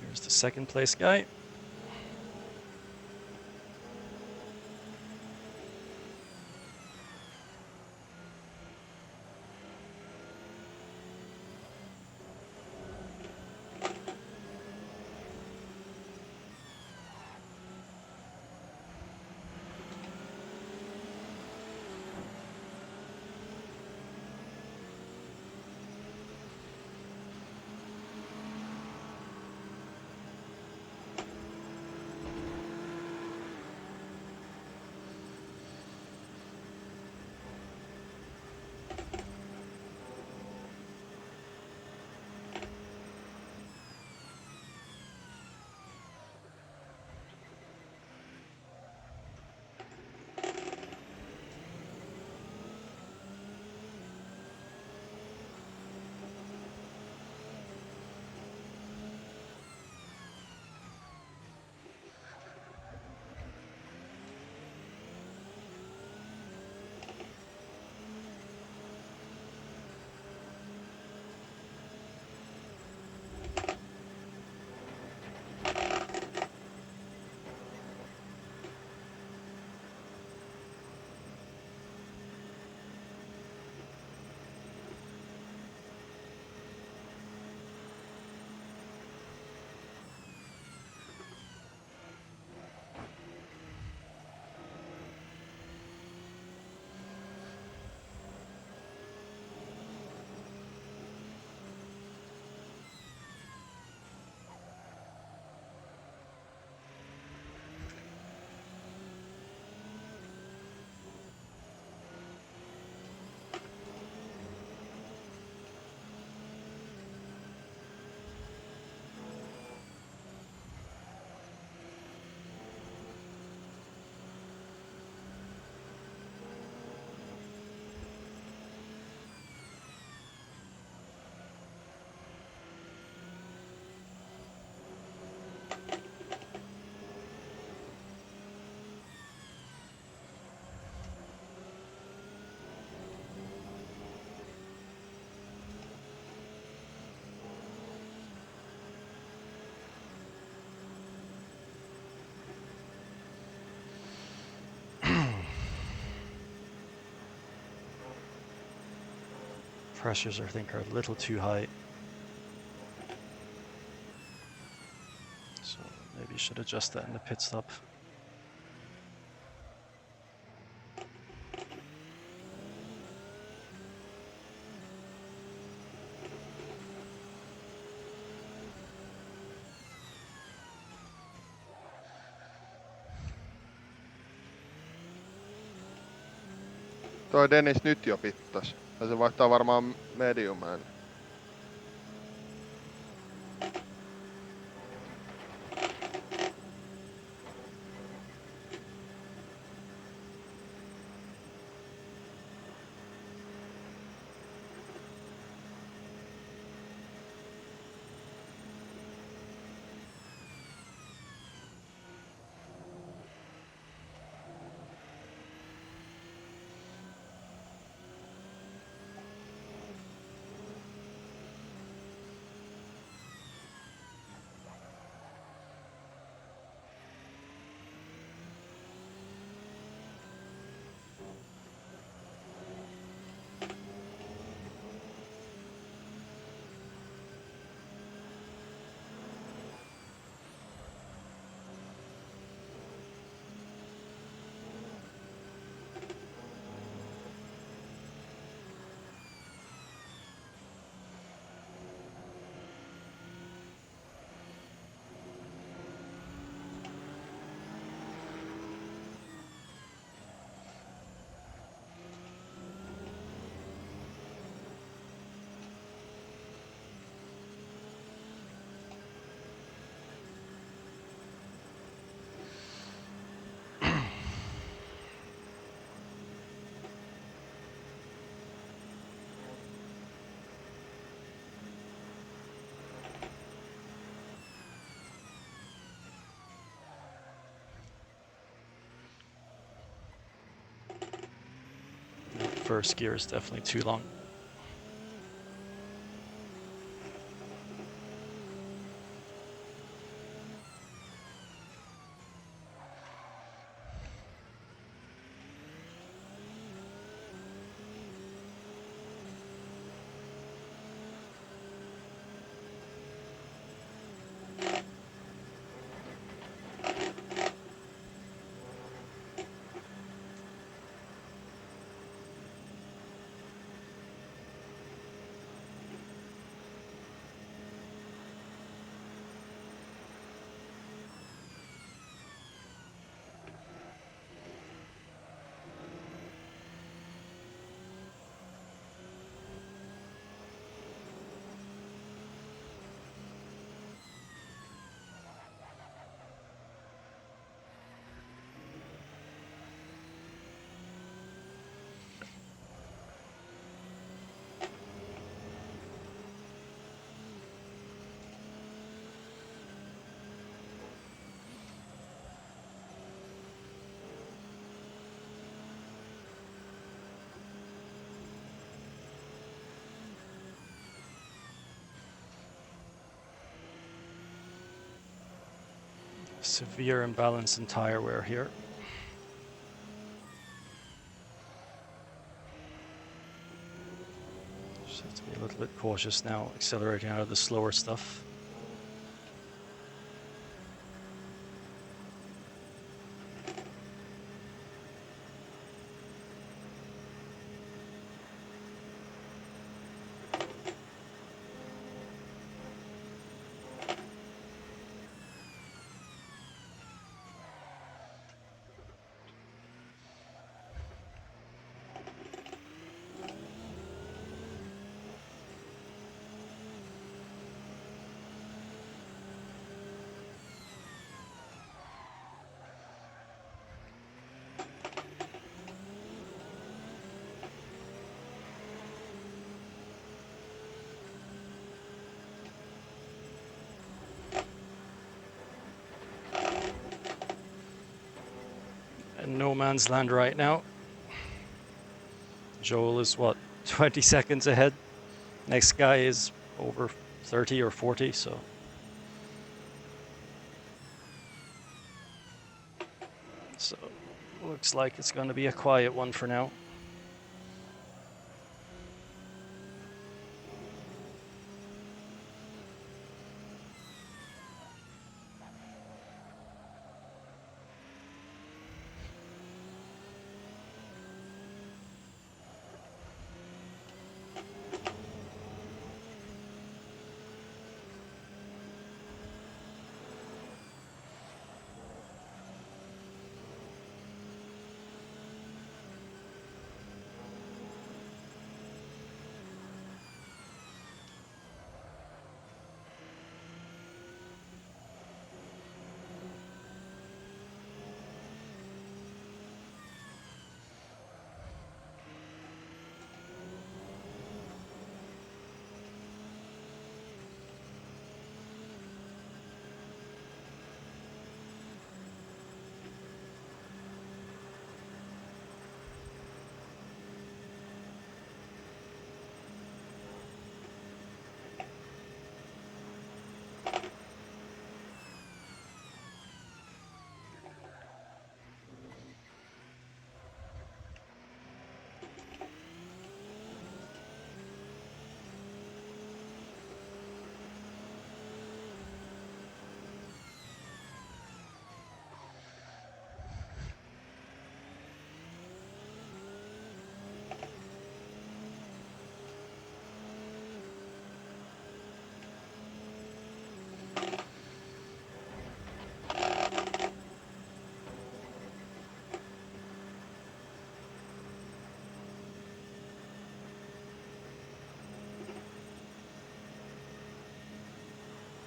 Here's the second place guy. Pressures, I think, are a little too high. So maybe you should adjust that in the pit stop. Toi Dennis nyt jo pittas. Tai se vaihtaa varmaan mediumään. first gear is definitely too long. Severe imbalance in tire wear here. Just have to be a little bit cautious now, accelerating out of the slower stuff. In no man's land right now. Joel is what, 20 seconds ahead? Next guy is over 30 or 40, so. So, looks like it's going to be a quiet one for now.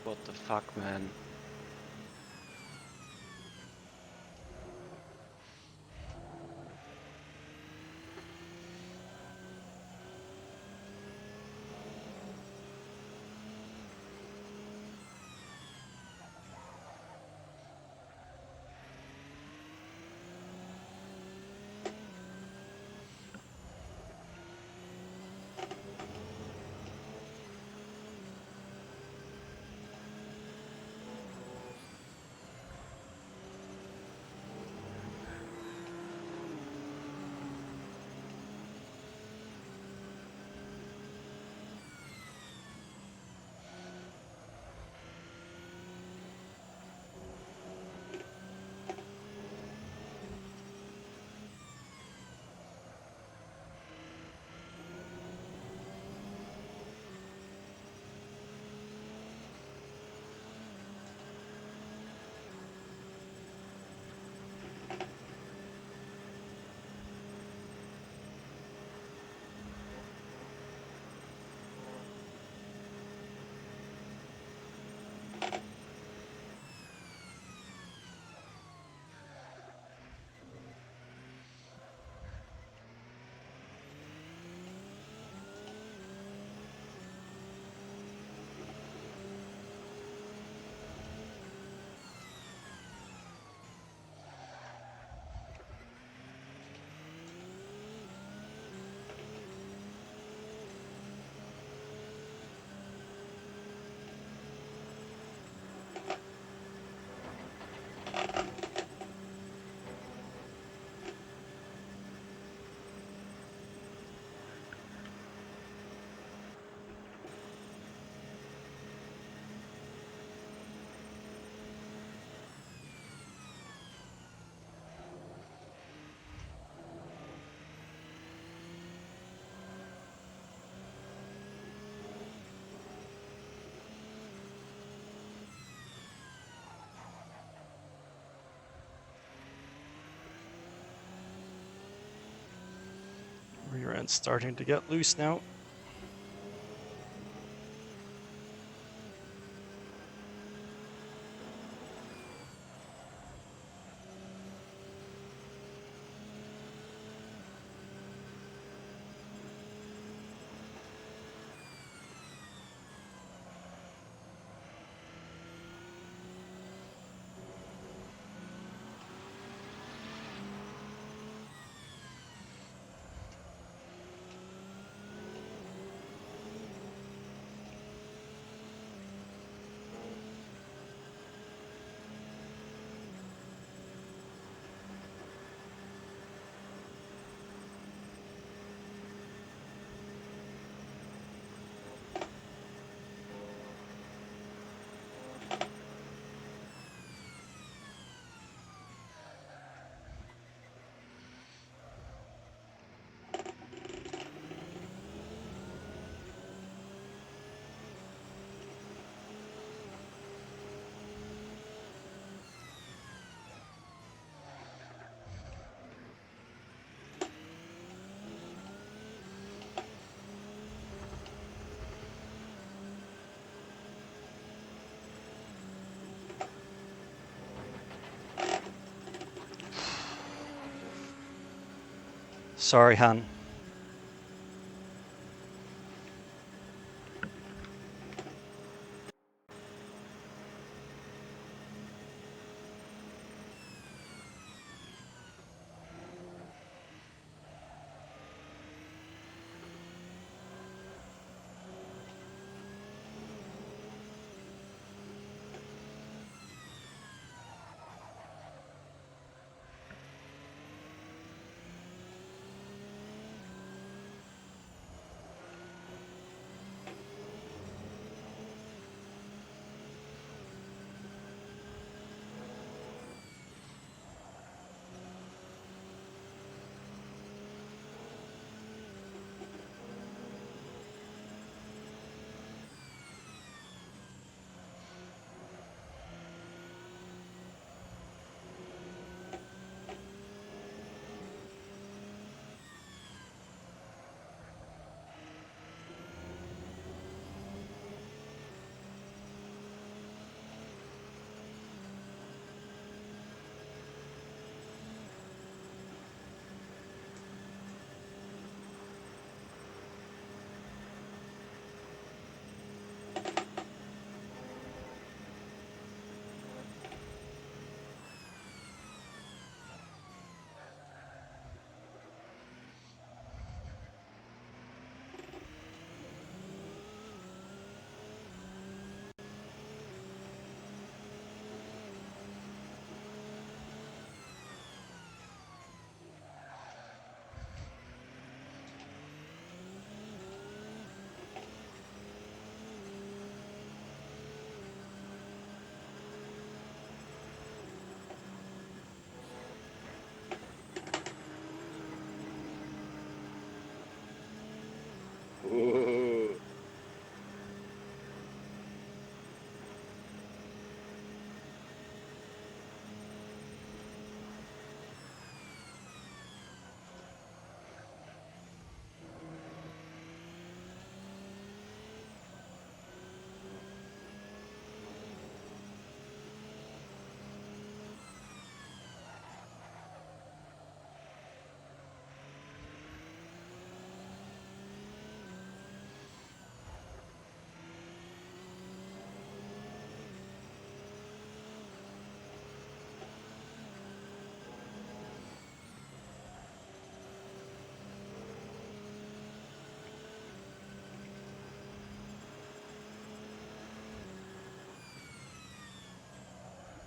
What the fuck, man? Rear end's starting to get loose now. Sorry, Han. Ooh.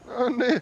No niin.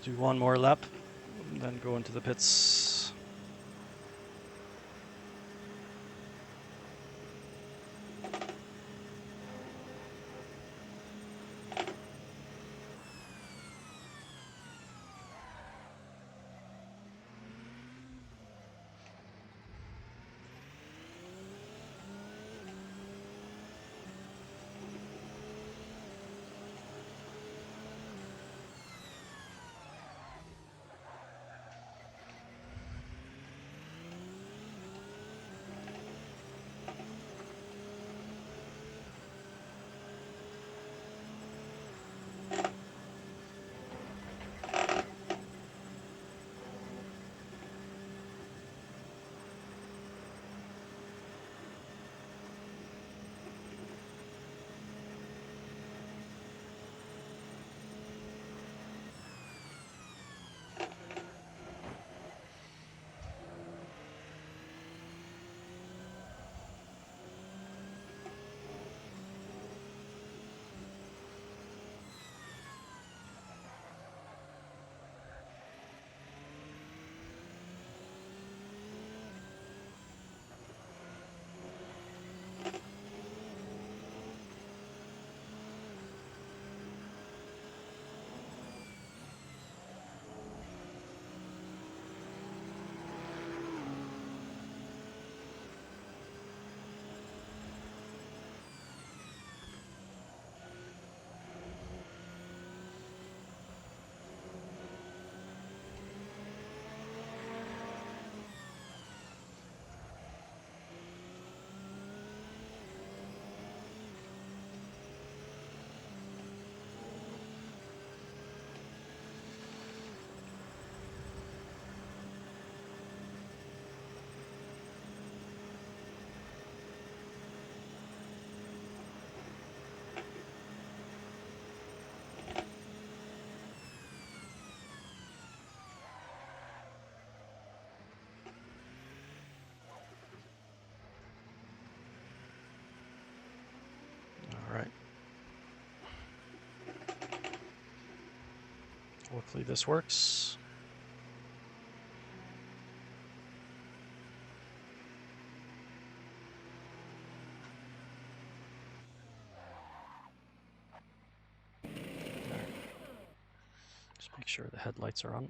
Do one more lap, and then go into the pits. All right. Hopefully this works. There. Just make sure the headlights are on.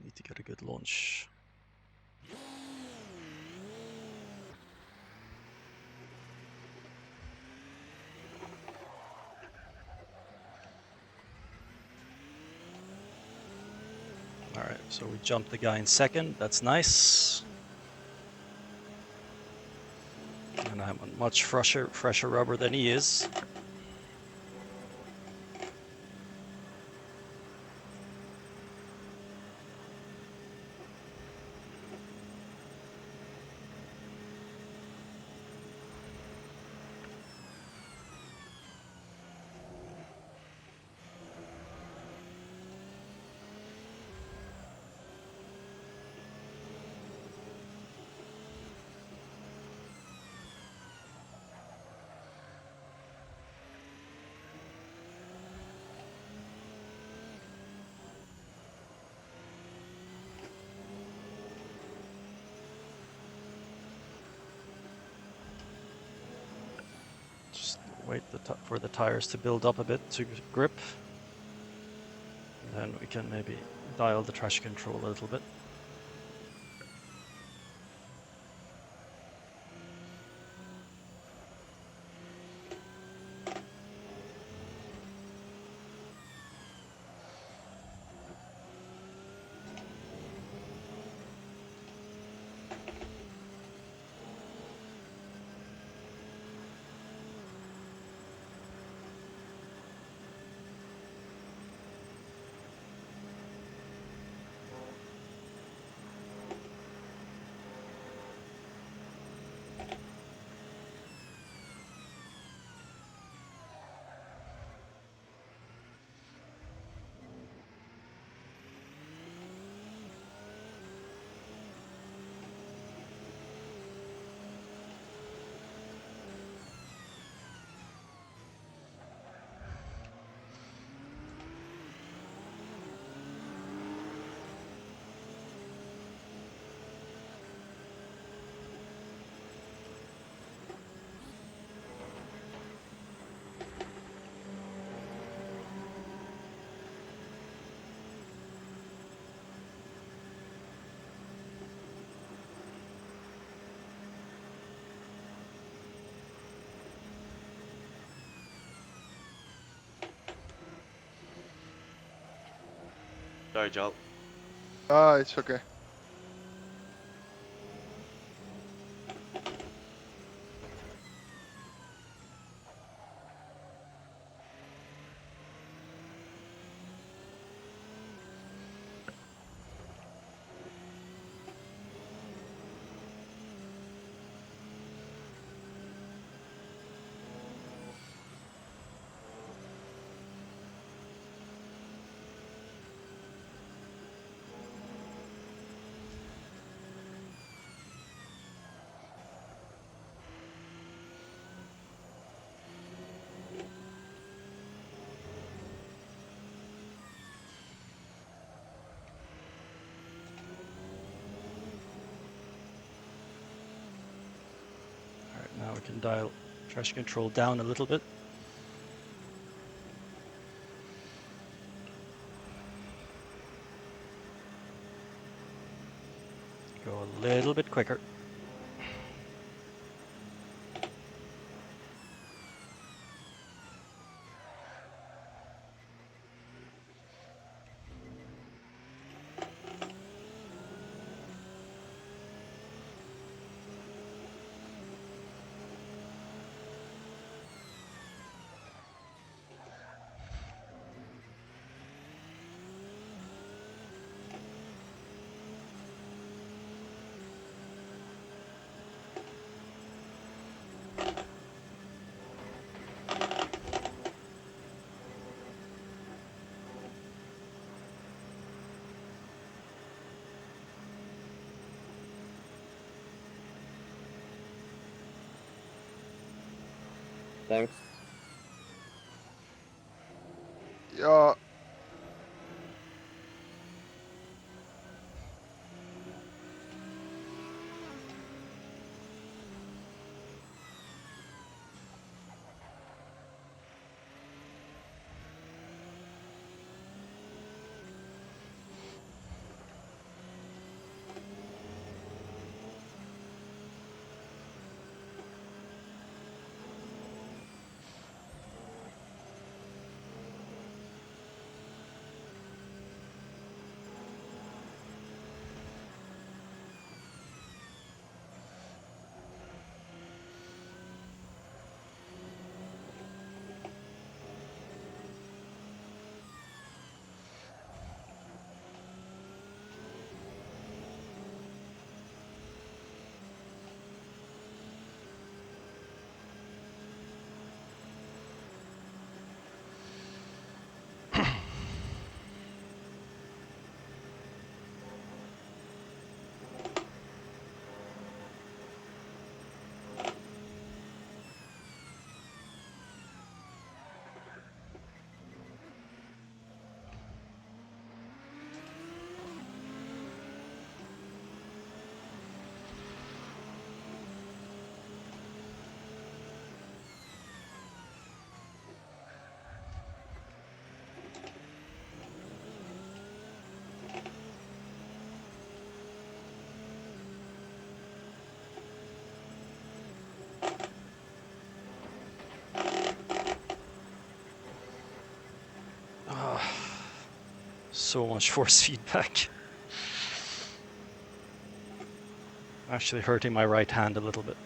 Need to get a good launch. All right, so we jumped the guy in second. That's nice. And I'm on much fresher rubber than he is. Just wait for the tires to build up a bit to grip. And then we can maybe dial the traction control a little bit. Sorry, Joel. It's okay. All right, now we can dial traction control down a little bit. Go a little bit quicker. Thanks. Yeah. So much force feedback. Actually hurting my right hand a little bit.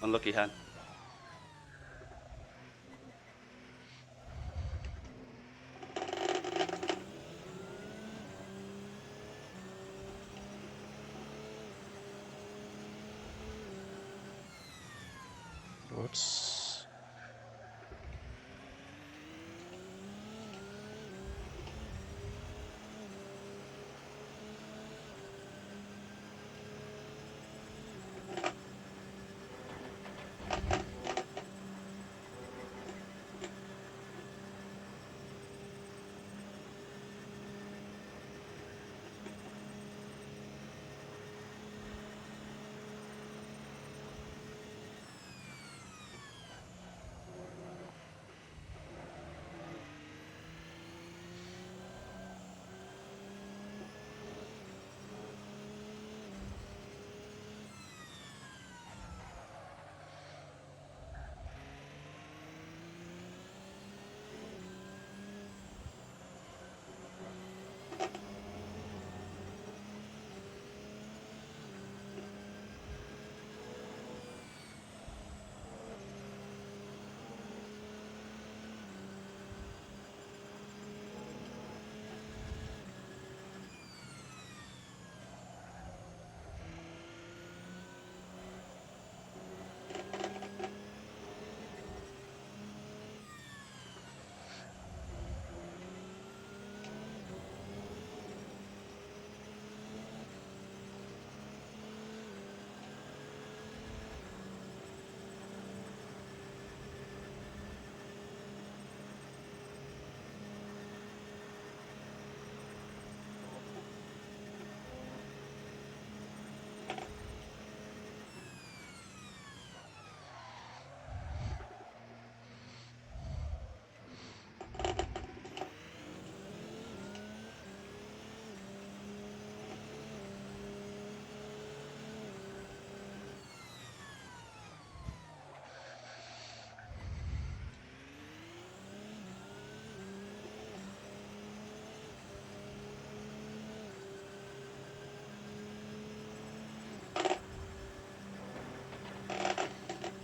Unlucky hand. Whoops.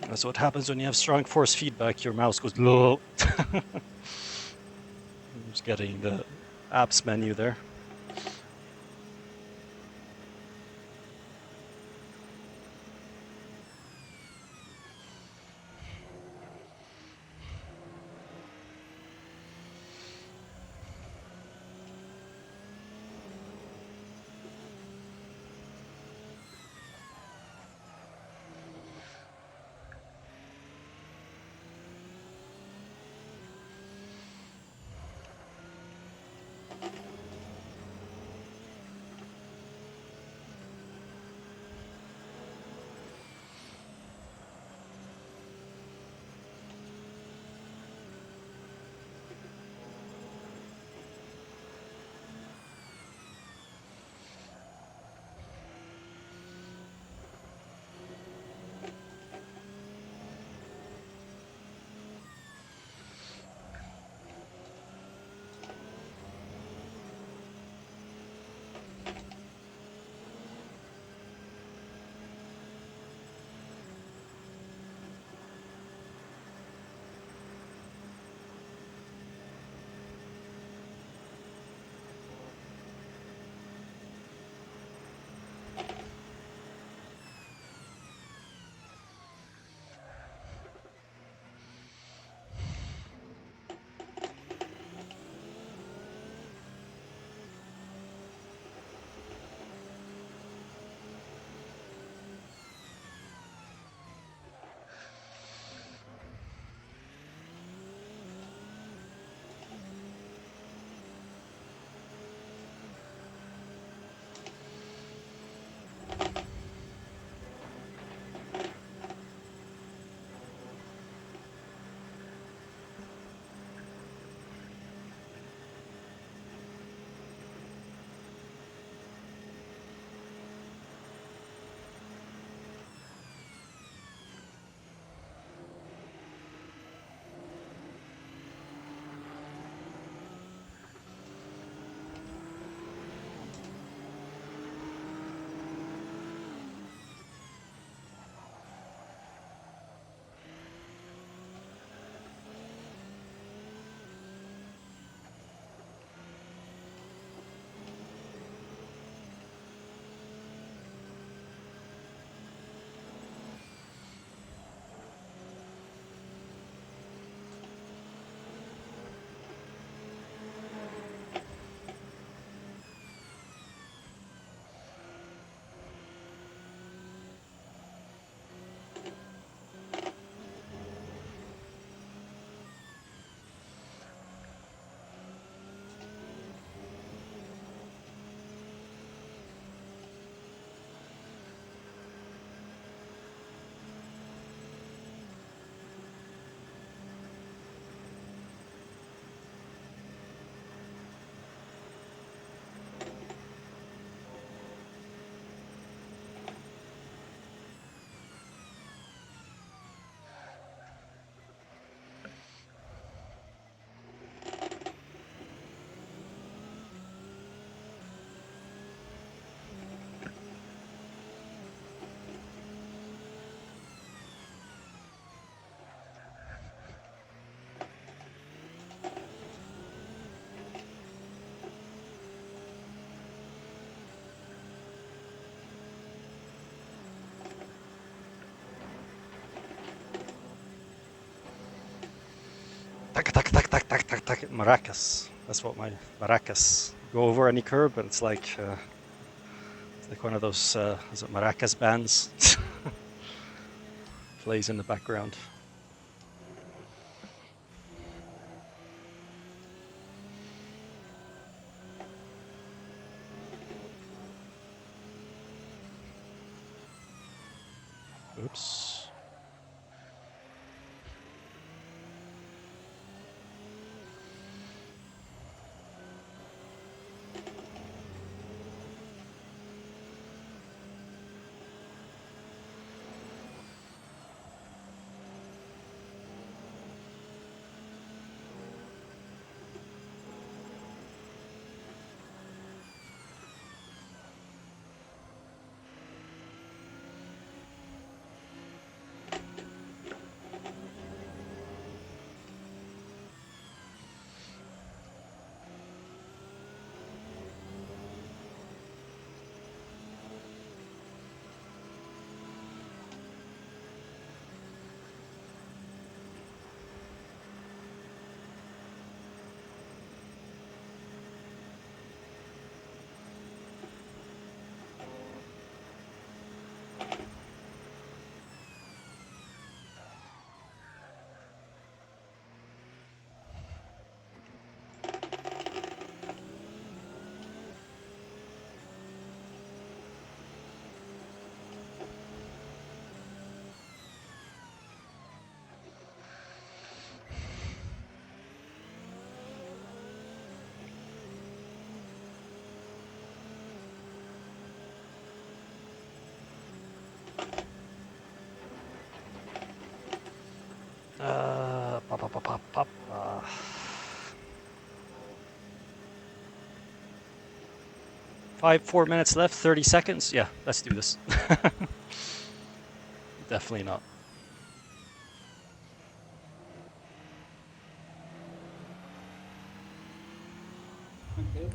That's what happens when you have strong force feedback. Your mouse goes low. I'm just getting the apps menu there. maracas. That's what my maracas go over any curb, but it's like one of those is it maracas bands plays in the background. Oops. Pop. 4 minutes left, 30 seconds. Yeah, let's do this. Definitely not. Okay.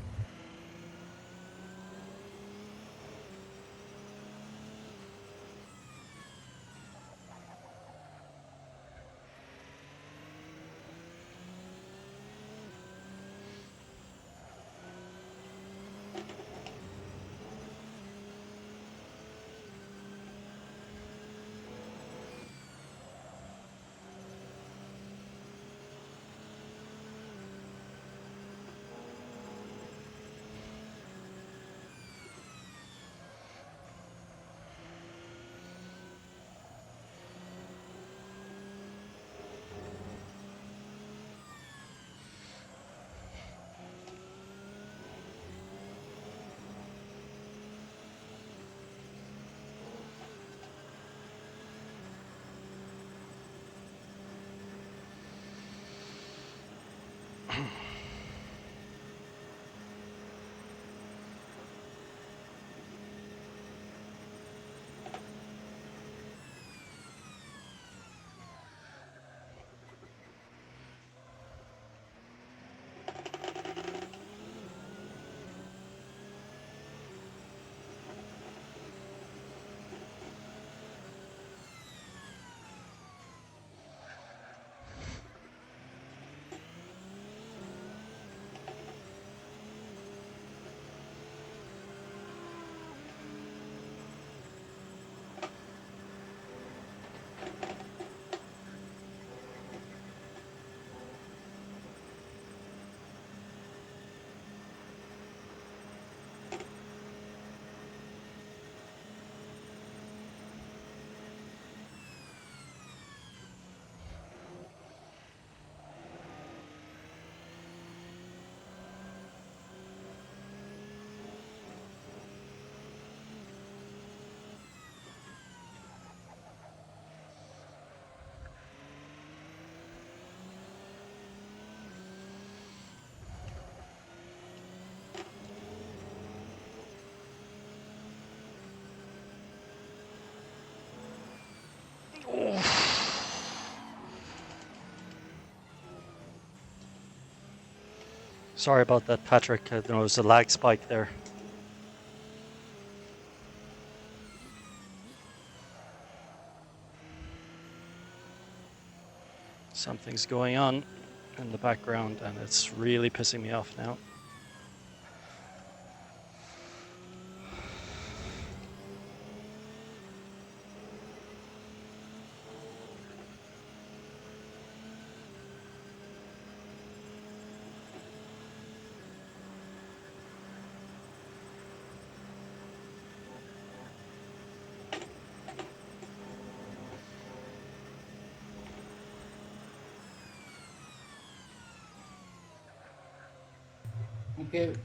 Sorry about that, Patrick. There was a lag spike there. Something's going on in the background, and it's really pissing me off now. Thank you.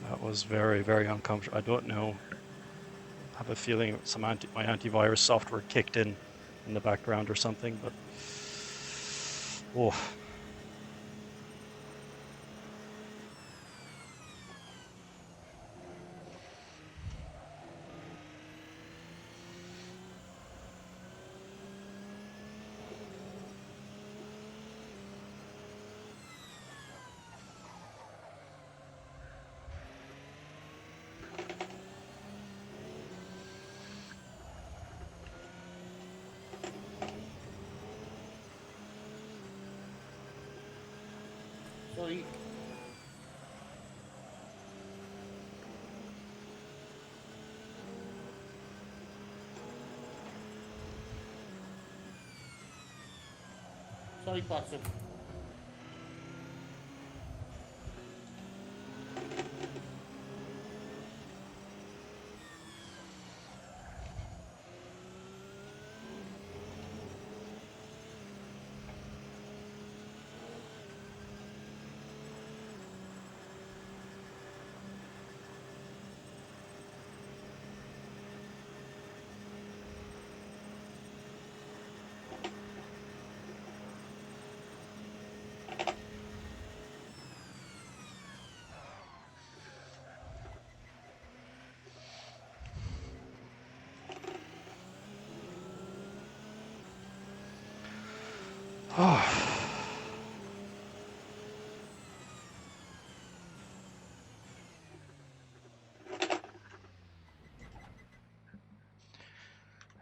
That was very, very uncomfortable. I don't know. I have a feeling my antivirus software kicked in the background or something, but oh. Sorry. Sorry, quattro.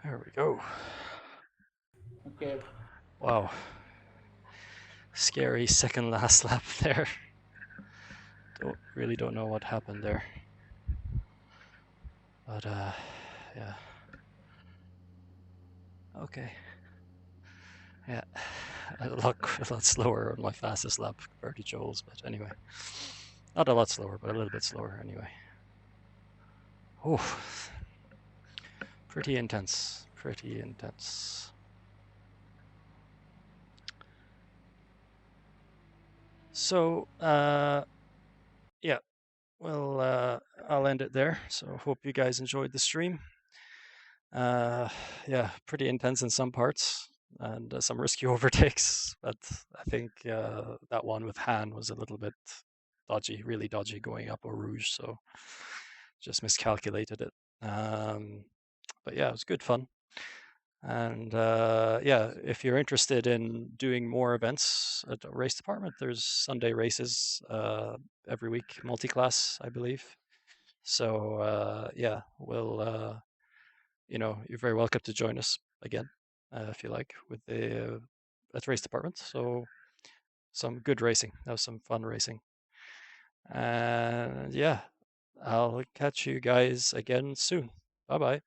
There we go. Okay. Wow. Scary second last lap there. Really don't know what happened there. But yeah. Okay. Yeah. A lot slower on my fastest lap compared to Joel's, but anyway. Not a lot slower, but a little bit slower anyway. Oh. Pretty intense. Pretty intense. So, yeah, well, I'll end it there. So, hope you guys enjoyed the stream. Yeah, pretty intense in some parts and some risky overtakes, but I think that one with Han was a little bit dodgy, really dodgy going up Eau Rouge, so just miscalculated it. But yeah, it was good fun. And yeah, if you're interested in doing more events at the race department, there's Sunday races every week, multi-class, I believe. So yeah, we'll you're very welcome to join us again if you like with the at race department. So some good racing, that was some fun racing, and yeah, I'll catch you guys again soon. Bye bye.